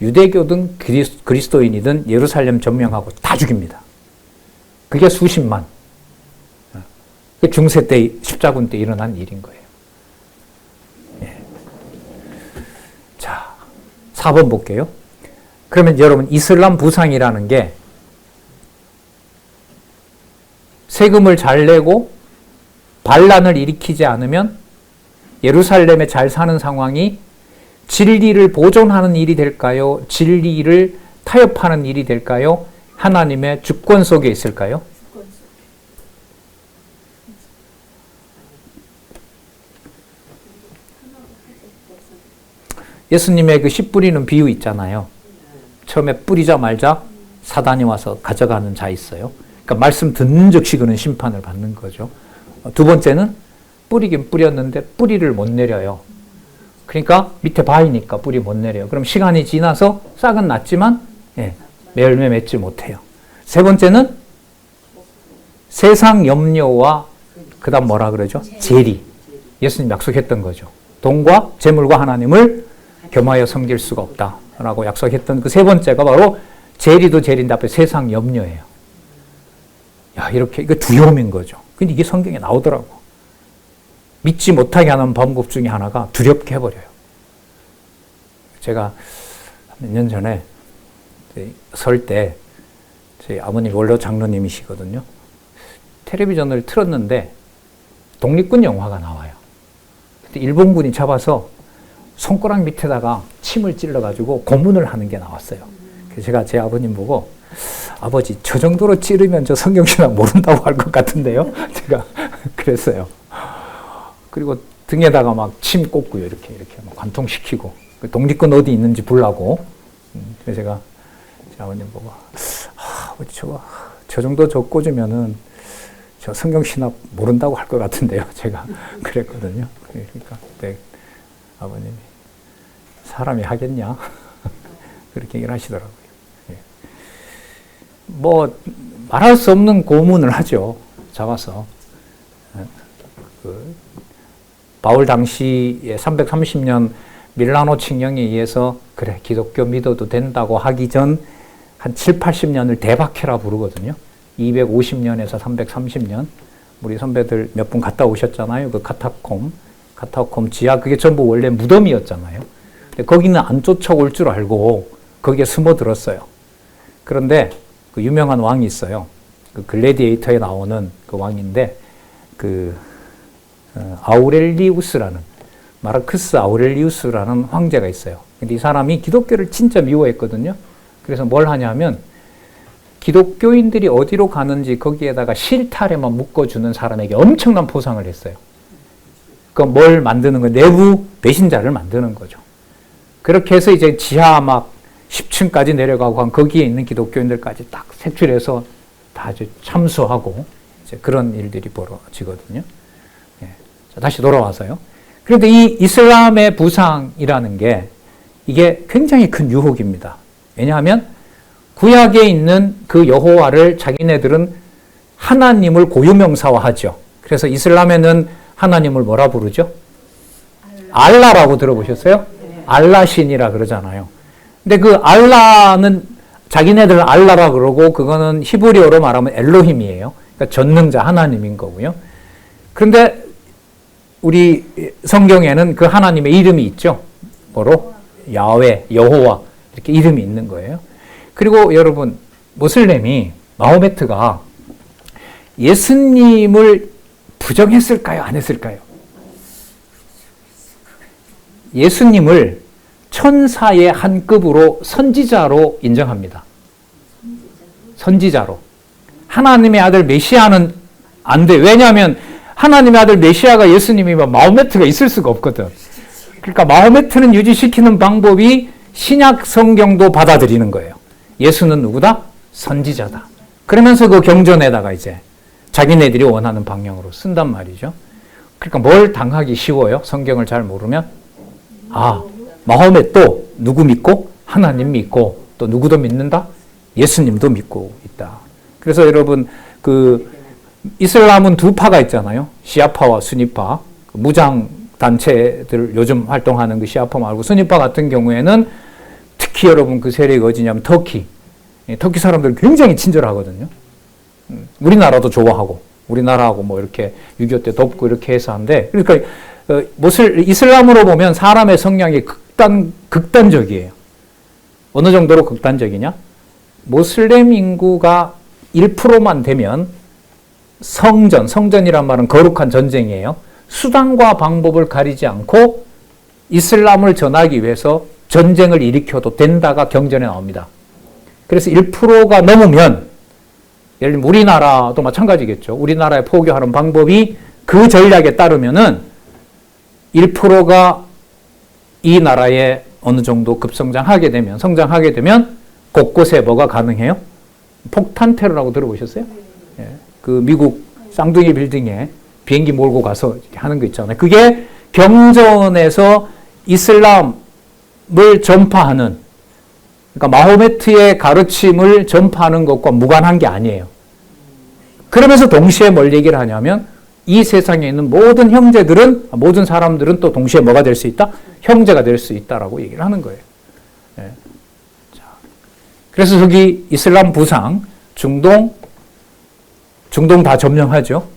유대교든 그리스도인이든 예루살렘 점령하고 다 죽입니다. 그게 수십만. 중세 때 십자군 때 일어난 일인 거예요. 예. 자, 4번 볼게요. 그러면 여러분 이슬람 부상이라는 게 세금을 잘 내고 반란을 일으키지 않으면 예루살렘에 잘 사는 상황이 진리를 보존하는 일이 될까요? 진리를 타협하는 일이 될까요? 하나님의 주권 속에 있을까요? 예수님의 그 씨 뿌리는 비유 있잖아요. 처음에 뿌리자 말자 사단이 와서 가져가는 자 있어요. 그러니까 말씀 듣는 즉시 그는 심판을 받는 거죠. 두 번째는 뿌리긴 뿌렸는데 뿌리를 못 내려요. 그러니까 밑에 바위니까 뿌리 못 내려요. 그럼 시간이 지나서 싹은 났지만 열매 맺지 못해요. 세 번째는 세상 염려와 그 다음 뭐라 그러죠? 재리. 예수님 약속했던 거죠. 돈과 재물과 하나님을 겸하여 섬길 수가 없다라고 약속했던 그 세 번째가 바로 재리도 재리인데 앞에 세상 염려예요. 야, 이렇게 이거 두려움인 거죠. 근데 이게 성경에 나오더라고. 믿지 못하게 하는 방법 중에 하나가 두렵게 해버려요. 제가 몇 년 전에 설 때 저희 아버님 원로 장로님이시거든요. 텔레비전을 틀었는데 독립군 영화가 나와요. 그때 일본군이 잡아서 손가락 밑에다가 침을 찔러가지고 고문을 하는 게 나왔어요. 그래서 제가 제 아버님 보고 아버지 저 정도로 찌르면 저 성경신학 모른다고 할 것 같은데요. 제가 그랬어요. 그리고 등에다가 막 침 꽂고요. 이렇게 막 관통시키고 독립군 어디 있는지 보려고. 그래서 제가 제 아버님 보고 아버지 저 정도 저 꽂으면은 저 성경신학 모른다고 할 것 같은데요. 제가 그랬거든요. 그러니까 네, 아버님이 사람이 하겠냐? 그렇게 얘기를 하시더라고요. 예. 뭐 말할 수 없는 고문을 하죠. 잡아서. 바울 당시에 330년 밀라노 칙령에 의해서 그래 기독교 믿어도 된다고 하기 전 한 7, 80년을 대박해라 부르거든요. 250년에서 330년. 우리 선배들 몇 분 갔다 오셨잖아요. 그 카타콤 지하 그게 전부 원래 무덤이었잖아요. 근데 거기는 안 쫓아올 줄 알고 거기에 숨어들었어요. 그런데 그 유명한 왕이 있어요. 그 글래디에이터에 나오는 그 왕인데 그 아우렐리우스라는 마르크스 아우렐리우스라는 황제가 있어요. 근데 이 사람이 기독교를 진짜 미워했거든요. 그래서 뭘 하냐면 기독교인들이 어디로 가는지 거기에다가 실타래만 묶어주는 사람에게 엄청난 포상을 했어요. 그 뭘 만드는 거예요? 내부 배신자를 만드는 거죠. 그렇게 해서 이제 지하 막 10층까지 내려가고 한 거기에 있는 기독교인들까지 딱 색출해서 다 이제 참수하고 이제 그런 일들이 벌어지거든요. 예. 자, 다시 돌아와서요. 그런데 이 이슬람의 부상이라는 게 이게 굉장히 큰 유혹입니다. 왜냐하면 구약에 있는 그 여호와를 자기네들은 하나님을 고유명사화하죠. 그래서 이슬람에는 하나님을 뭐라 부르죠? 알라라고 들어보셨어요? 알라신이라 그러잖아요. 근데 그 알라는 자기네들은 알라라 그러고 그거는 히브리어로 말하면 엘로힘이에요. 그러니까 전능자 하나님인 거고요. 그런데 우리 성경에는 그 하나님의 이름이 있죠. 뭐로? 야훼, 여호와 이렇게 이름이 있는 거예요. 그리고 여러분 모슬렘이 마호메트가 예수님을 부정했을까요? 안 했을까요? 예수님을 천사의 한 급으로 선지자로 인정합니다. 선지자로. 하나님의 아들 메시아는 안 돼. 왜냐하면 하나님의 아들 메시아가 예수님이면 마호메트가 있을 수가 없거든. 그러니까 마호메트는 유지시키는 방법이 신약 성경도 받아들이는 거예요. 예수는 누구다? 선지자다. 그러면서 그 경전에다가 이제 자기네들이 원하는 방향으로 쓴단 말이죠. 그러니까 뭘 당하기 쉬워요? 성경을 잘 모르면? 마호메도 누구 믿고? 하나님 믿고 또 누구도 믿는다? 예수님도 믿고 있다. 그래서 여러분 그 이슬람은 두 파가 있잖아요. 시아파와 수니파. 무장 단체들 요즘 활동하는 그 시아파 말고 수니파 같은 경우에는 특히 여러분 그 세력이 어디냐면 터키. 터키 사람들은 굉장히 친절하거든요. 우리나라도 좋아하고 우리나라하고 뭐 이렇게 6.25 때 돕고 이렇게 해서 하는데 그러니까 이슬람으로 보면 사람의 성향이 극단적이에요. 어느 정도로 극단적이냐? 모슬렘 인구가 1%만 되면 성전이란 말은 거룩한 전쟁이에요. 수단과 방법을 가리지 않고 이슬람을 전하기 위해서 전쟁을 일으켜도 된다가 경전에 나옵니다. 그래서 1%가 넘으면 예를 들면 우리나라도 마찬가지겠죠. 우리나라에 포교하는 방법이 그 전략에 따르면은 1%가 이 나라에 어느 정도 성장하게 되면 곳곳에 뭐가 가능해요? 폭탄 테러라고 들어보셨어요? 예. 그 미국 쌍둥이 빌딩에 비행기 몰고 가서 하는 거 있잖아요. 그게 경전에서 이슬람을 전파하는, 그러니까 마호메트의 가르침을 전파하는 것과 무관한 게 아니에요. 그러면서 동시에 뭘 얘기를 하냐면 이 세상에 있는 모든 사람들은 또 동시에 뭐가 될 수 있다? 형제가 될 수 있다라고 얘기를 하는 거예요. 예. 자, 그래서 저기 이슬람 부상, 중동 다 점령하죠.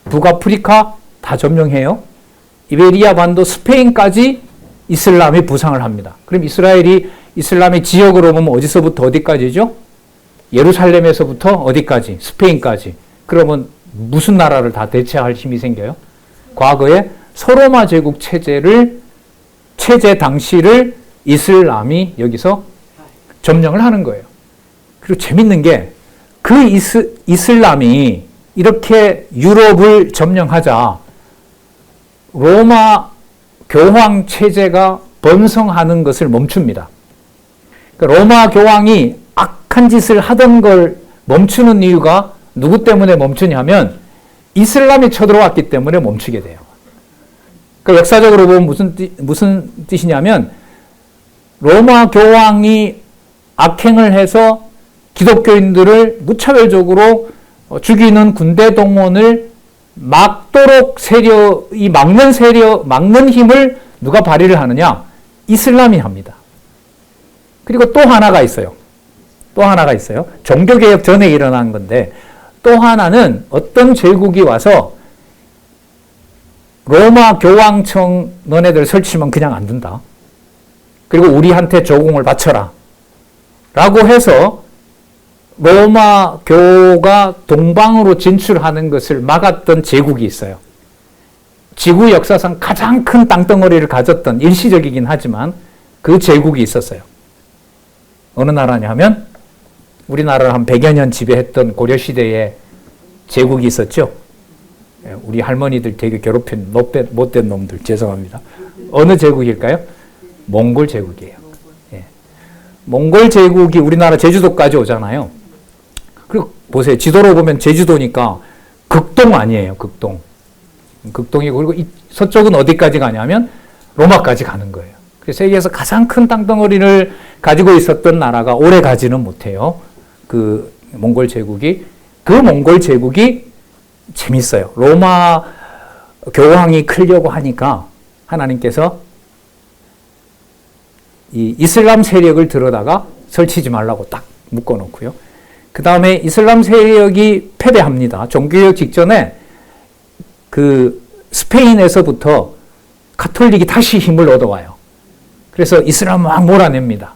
북아프리카 다 점령해요. 이베리아 반도 스페인까지 이슬람이 부상을 합니다. 그럼 이슬람의 지역으로 보면 어디서부터 어디까지죠? 예루살렘에서부터 어디까지? 스페인까지. 그러면 무슨 나라를 다 대체할 힘이 생겨요? 과거에 소로마 제국 체제 당시를 이슬람이 여기서 점령을 하는 거예요. 그리고 재밌는 게 그 이슬람이 이렇게 유럽을 점령하자 로마 교황 체제가 번성하는 것을 멈춥니다. 그러니까 로마 교황이 악한 짓을 하던 걸 멈추는 이유가 누구 때문에 멈추냐면 이슬람이 쳐들어왔기 때문에 멈추게 돼요. 그러니까 역사적으로 보면 무슨 뜻이냐면 로마 교황이 악행을 해서 기독교인들을 무차별적으로 죽이는 군대 동원을 막는 힘을 누가 발휘를 하느냐? 이슬람이 합니다. 그리고 또 하나가 있어요. 종교개혁 전에 일어난 건데 또 하나는 어떤 제국이 와서 로마 교황청 너네들 설치면 그냥 안 된다. 그리고 우리한테 조공을 바쳐라. 라고 해서 로마 교가 동방으로 진출하는 것을 막았던 제국이 있어요. 지구 역사상 가장 큰 땅덩어리를 가졌던 일시적이긴 하지만 그 제국이 있었어요. 어느 나라냐 하면 우리나라를 한 100여 년 지배했던 고려시대에 제국이 있었죠. 우리 할머니들 되게 괴롭힌 못된 놈들 죄송합니다. 어느 제국일까요? 몽골 제국이에요. 예. 몽골 제국이 우리나라 제주도까지 오잖아요. 그리고 보세요. 지도로 보면 제주도니까 극동 아니에요. 극동이고 그리고 서쪽은 어디까지 가냐면 로마까지 가는 거예요. 그래서 세계에서 가장 큰 땅덩어리를 가지고 있었던 나라가 오래 가지는 못해요. 그 몽골 제국이. 그 몽골 제국이 재밌어요. 로마 교황이 크려고 하니까 하나님께서 이 이슬람 세력을 들어다가 설치지 말라고 딱 묶어놓고요. 그 다음에 이슬람 세력이 패배합니다. 종교개혁 직전에 그 스페인에서부터 가톨릭이 다시 힘을 얻어와요. 그래서 이슬람 막 몰아냅니다.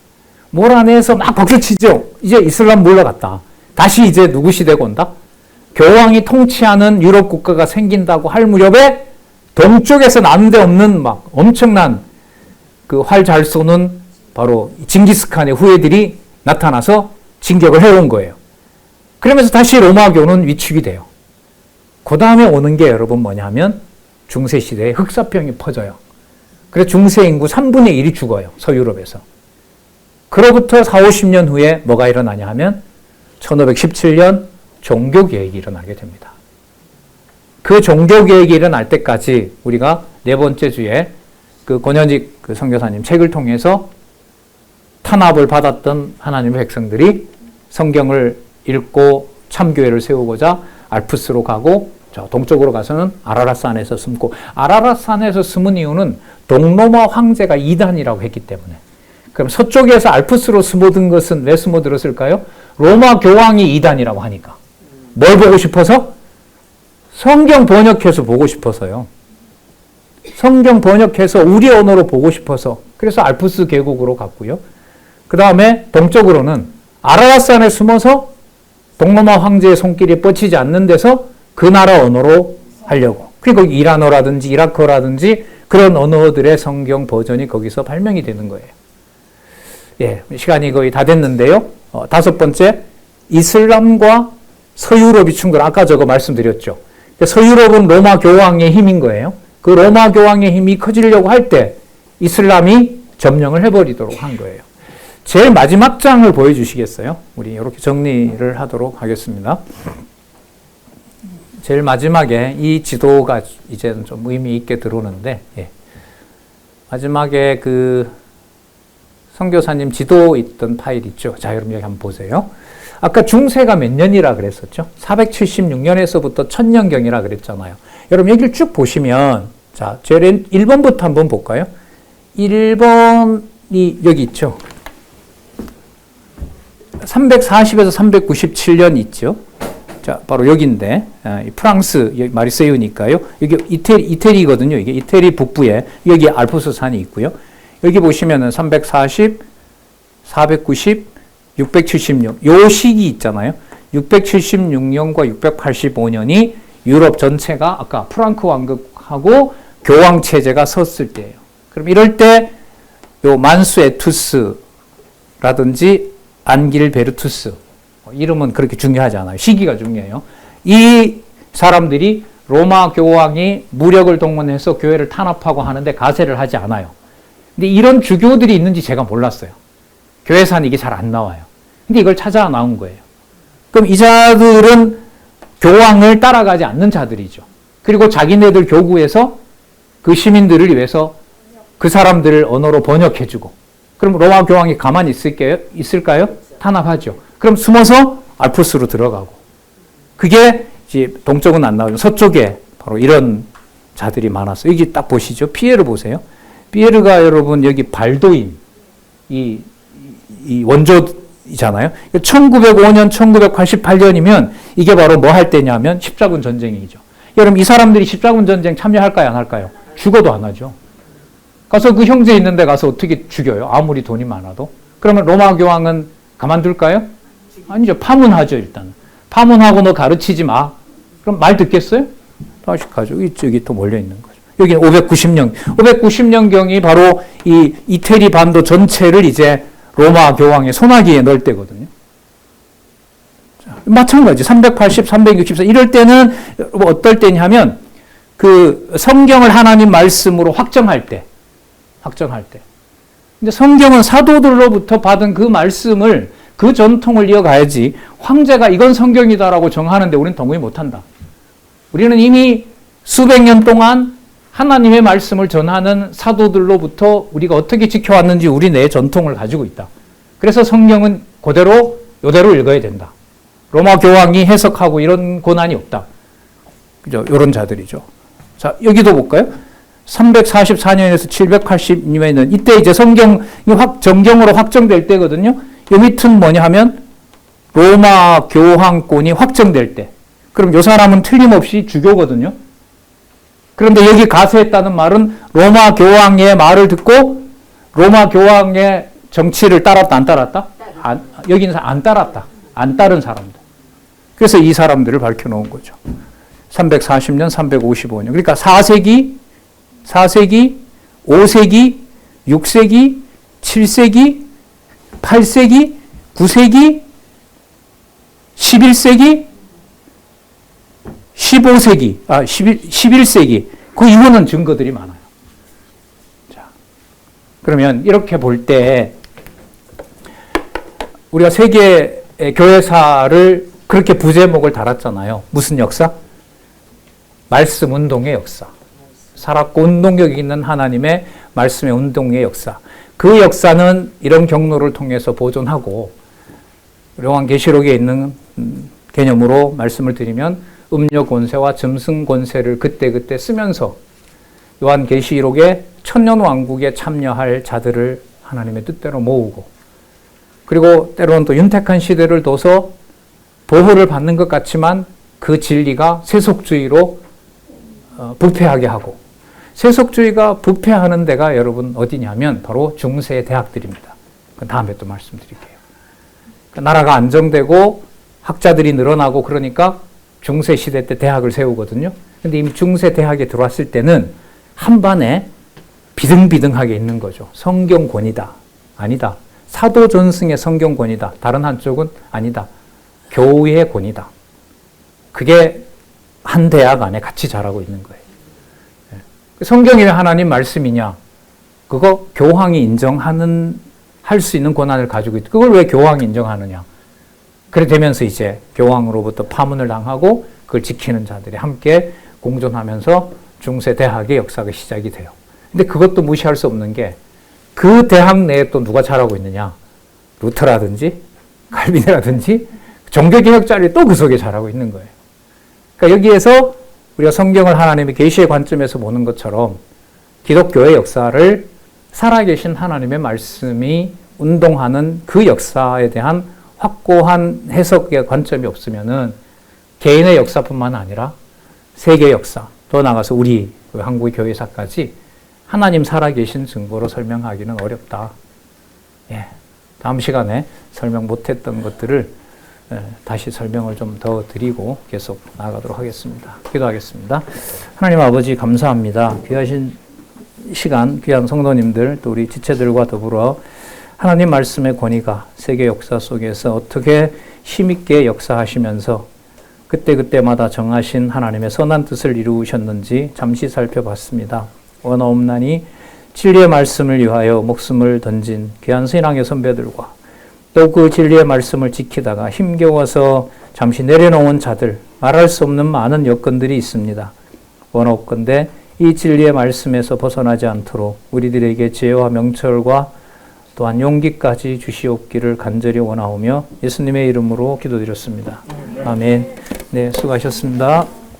몰아내서 막 박수치죠. 이제 이슬람 물러갔다. 다시 이제 누구 시대가 온다? 교황이 통치하는 유럽 국가가 생긴다고 할 무렵에 동쪽에서 난데없는 막 엄청난 그 활 잘 쏘는 바로 징기스칸의 후예들이 나타나서 진격을 해온 거예요. 그러면서 다시 로마교는 위축이 돼요. 그 다음에 오는 게 여러분 뭐냐면 중세시대에 흑사병이 퍼져요. 그래서 중세 인구 3분의 1이 죽어요. 서유럽에서. 그로부터 40, 50년 후에 뭐가 일어나냐 하면 1517년 종교개혁이 일어나게 됩니다. 그 종교개혁이 일어날 때까지 우리가 네 번째 주에 그 권현직 그 선교사님 책을 통해서 탄압을 받았던 하나님의 백성들이 성경을 읽고 참교회를 세우고자 알프스로 가고 저 동쪽으로 가서는 아라랏산에서 숨고, 아라랏산에서 숨은 이유는 동로마 황제가 이단이라고 했기 때문에. 그럼 서쪽에서 알프스로 숨어든 것은 왜 숨어들었을까요? 로마 교황이 이단이라고 하니까. 뭘 보고 싶어서? 성경 번역해서 보고 싶어서요. 성경 번역해서 우리 언어로 보고 싶어서. 그래서 알프스 계곡으로 갔고요. 그 다음에 동쪽으로는 아라랏산에 숨어서 동로마 황제의 손길이 뻗치지 않는 데서 그 나라 언어로 하려고. 그리고 이란어라든지 이라크어라든지 그런 언어들의 성경 버전이 거기서 발명이 되는 거예요. 예, 시간이 거의 다 됐는데요. 다섯 번째, 이슬람과 서유럽이 충돌. 아까 저거 말씀드렸죠. 서유럽은 로마 교황의 힘인 거예요. 그 로마 교황의 힘이 커지려고 할 때 이슬람이 점령을 해버리도록 한 거예요. 제일 마지막 장을 보여주시겠어요? 우리 이렇게 정리를 하도록 하겠습니다. 제일 마지막에 이 지도가 이제는 좀 의미 있게 들어오는데, 예. 마지막에 그 선교사님 지도 있던 파일 있죠? 자, 여러분 여기 한번 보세요. 아까 중세가 몇 년이라 그랬었죠? 476년에서부터 1000년경이라 그랬잖아요. 여러분 여기를 쭉 보시면, 자, 제일 1번부터 한번 볼까요? 1번이 여기 있죠? 340에서 397년 있죠? 자, 바로 여기인데, 프랑스, 여기 마르세유니까요. 여기 이태리거든요. 이게 이태리 북부에, 여기 알프스 산이 있고요. 여기 보시면은 340, 490, 676. 요 시기 있잖아요. 676년과 685년이 유럽 전체가 아까 프랑크 왕국하고 교황 체제가 섰을 때예요. 그럼 이럴 때 요 만수 에투스라든지 안길베르투스, 이름은 그렇게 중요하지 않아요. 시기가 중요해요. 이 사람들이 로마 교황이 무력을 동원해서 교회를 탄압하고 하는데 가세를 하지 않아요. 근데 이런 주교들이 있는지 제가 몰랐어요. 교회사는 이게 잘 안 나와요. 근데 이걸 찾아 나온 거예요. 그럼 이 자들은 교황을 따라가지 않는 자들이죠. 그리고 자기네들 교구에서 그 시민들을 위해서 그 사람들을 언어로 번역해주고. 그럼 로마 교황이 가만히 있을까요? 탄압하죠. 그럼 숨어서 알프스로 들어가고. 그게 이제 동쪽은 안 나오죠. 서쪽에 바로 이런 자들이 많았어요. 여기 딱 보시죠. 피에르 보세요. 피에르가 여러분 여기 발도인 이 원조이잖아요. 1905년, 1988년이면 이게 바로 뭐 할 때냐면 십자군 전쟁이죠. 여러분 이 사람들이 십자군 전쟁 참여할까요? 안 할까요? 죽어도 안 하죠. 가서 그 형제 있는데 가서 어떻게 죽여요? 아무리 돈이 많아도. 그러면 로마 교황은 가만둘까요? 아니죠. 파문하죠, 일단. 파문하고 너 가르치지 마. 그럼 말 듣겠어요? 다시 가죠. 이쪽이 또 몰려있는 거죠. 여기 590년. 590년경이 바로 이 이태리 반도 전체를 이제 로마 교황의 손아귀에 넣을 때거든요. 자, 마찬가지. 380, 364. 이럴 때는 어떨 때냐면 그 성경을 하나님 말씀으로 확정할 때. 근데 성경은 사도들로부터 받은 그 말씀을, 그 전통을 이어가야지 황제가 이건 성경이다라고 정하는데 우리는 동의 못한다. 우리는 이미 수백 년 동안 하나님의 말씀을 전하는 사도들로부터 우리가 어떻게 지켜왔는지 우리 내 전통을 가지고 있다. 그래서 성경은 그대로 요대로 읽어야 된다. 로마 교황이 해석하고 이런 권한이 없다. 그죠? 이런 자들이죠. 자, 여기도 볼까요? 344년에서 780년에는 이때 이제 성경이 정경으로 확정될 때거든요. 요 밑은 뭐냐 하면 로마 교황권이 확정될 때. 그럼 요 사람은 틀림없이 주교거든요. 그런데 여기 가세했다는 말은 로마 교황의 말을 듣고 로마 교황의 정치를 따랐다, 안 따랐다? 여기는 안 따랐다. 안 따른 사람들. 그래서 이 사람들을 밝혀놓은 거죠. 340년, 355년. 그러니까 4세기, 5세기, 6세기, 7세기, 8세기, 9세기, 11세기, 15세기, 11세기. 그 이후는 증거들이 많아요. 자, 그러면 이렇게 볼 때 우리가 세계 교회사를 그렇게 부제목을 달았잖아요. 무슨 역사? 말씀 운동의 역사. 살았고 운동력이 있는 하나님의 말씀의 운동의 역사. 그 역사는 이런 경로를 통해서 보존하고 요한계시록에 있는 개념으로 말씀을 드리면 음력 권세와 짐승 권세를 그때그때 쓰면서 요한계시록의 천년왕국에 참여할 자들을 하나님의 뜻대로 모으고 그리고 때로는 또 윤택한 시대를 둬서 보호를 받는 것 같지만 그 진리가 세속주의로 부패하게 하고 세속주의가 부패하는 데가 여러분 어디냐면 바로 중세 대학들입니다. 그 다음에 또 말씀드릴게요. 나라가 안정되고 학자들이 늘어나고 그러니까 중세 시대 때 대학을 세우거든요. 근데 이미 중세 대학에 들어왔을 때는 한반에 비등비등하게 있는 거죠. 성경권이다. 아니다. 사도 존승의 성경권이다. 다른 한쪽은 아니다. 교회의 권이다. 그게 한 대학 안에 같이 자라고 있는 거예요. 성경이 왜 하나님 말씀이냐? 그거 교황이 인정하는 할 수 있는 권한을 가지고 있다. 그걸 왜 교황이 인정하느냐? 그래 되면서 이제 교황으로부터 파문을 당하고 그걸 지키는 자들이 함께 공존하면서 중세 대학의 역사가 시작이 돼요. 근데 그것도 무시할 수 없는 게 그 대학 내에 또 누가 자라고 있느냐? 루터라든지 칼빈이라든지 종교개혁자들이 또 그 속에 자라고 있는 거예요. 그러니까 여기에서 우리가 성경을 하나님의 계시의 관점에서 보는 것처럼 기독교의 역사를 살아계신 하나님의 말씀이 운동하는 그 역사에 대한 확고한 해석의 관점이 없으면은 개인의 역사뿐만 아니라 세계 역사, 더 나아가서 우리 한국의 교회사까지 하나님 살아계신 증거로 설명하기는 어렵다. 예, 다음 시간에 설명 못했던 것들을 다시 설명을 좀 더 드리고 계속 나아가도록 하겠습니다. 기도하겠습니다. 하나님 아버지 감사합니다. 귀하신 시간, 귀한 성도님들, 또 우리 지체들과 더불어 하나님 말씀의 권위가 세계 역사 속에서 어떻게 힘있게 역사하시면서 그때그때마다 정하신 하나님의 선한 뜻을 이루셨는지 잠시 살펴봤습니다. 원어없나니 진리의 말씀을 위하여 목숨을 던진 귀한 신앙의 선배들과 또 그 진리의 말씀을 지키다가 힘겨워서 잠시 내려놓은 자들, 말할 수 없는 많은 여건들이 있습니다. 원없건대 이 진리의 말씀에서 벗어나지 않도록 우리들에게 지혜와 명철과 또한 용기까지 주시옵기를 간절히 원하오며 예수님의 이름으로 기도드렸습니다. 아멘. 네, 수고하셨습니다.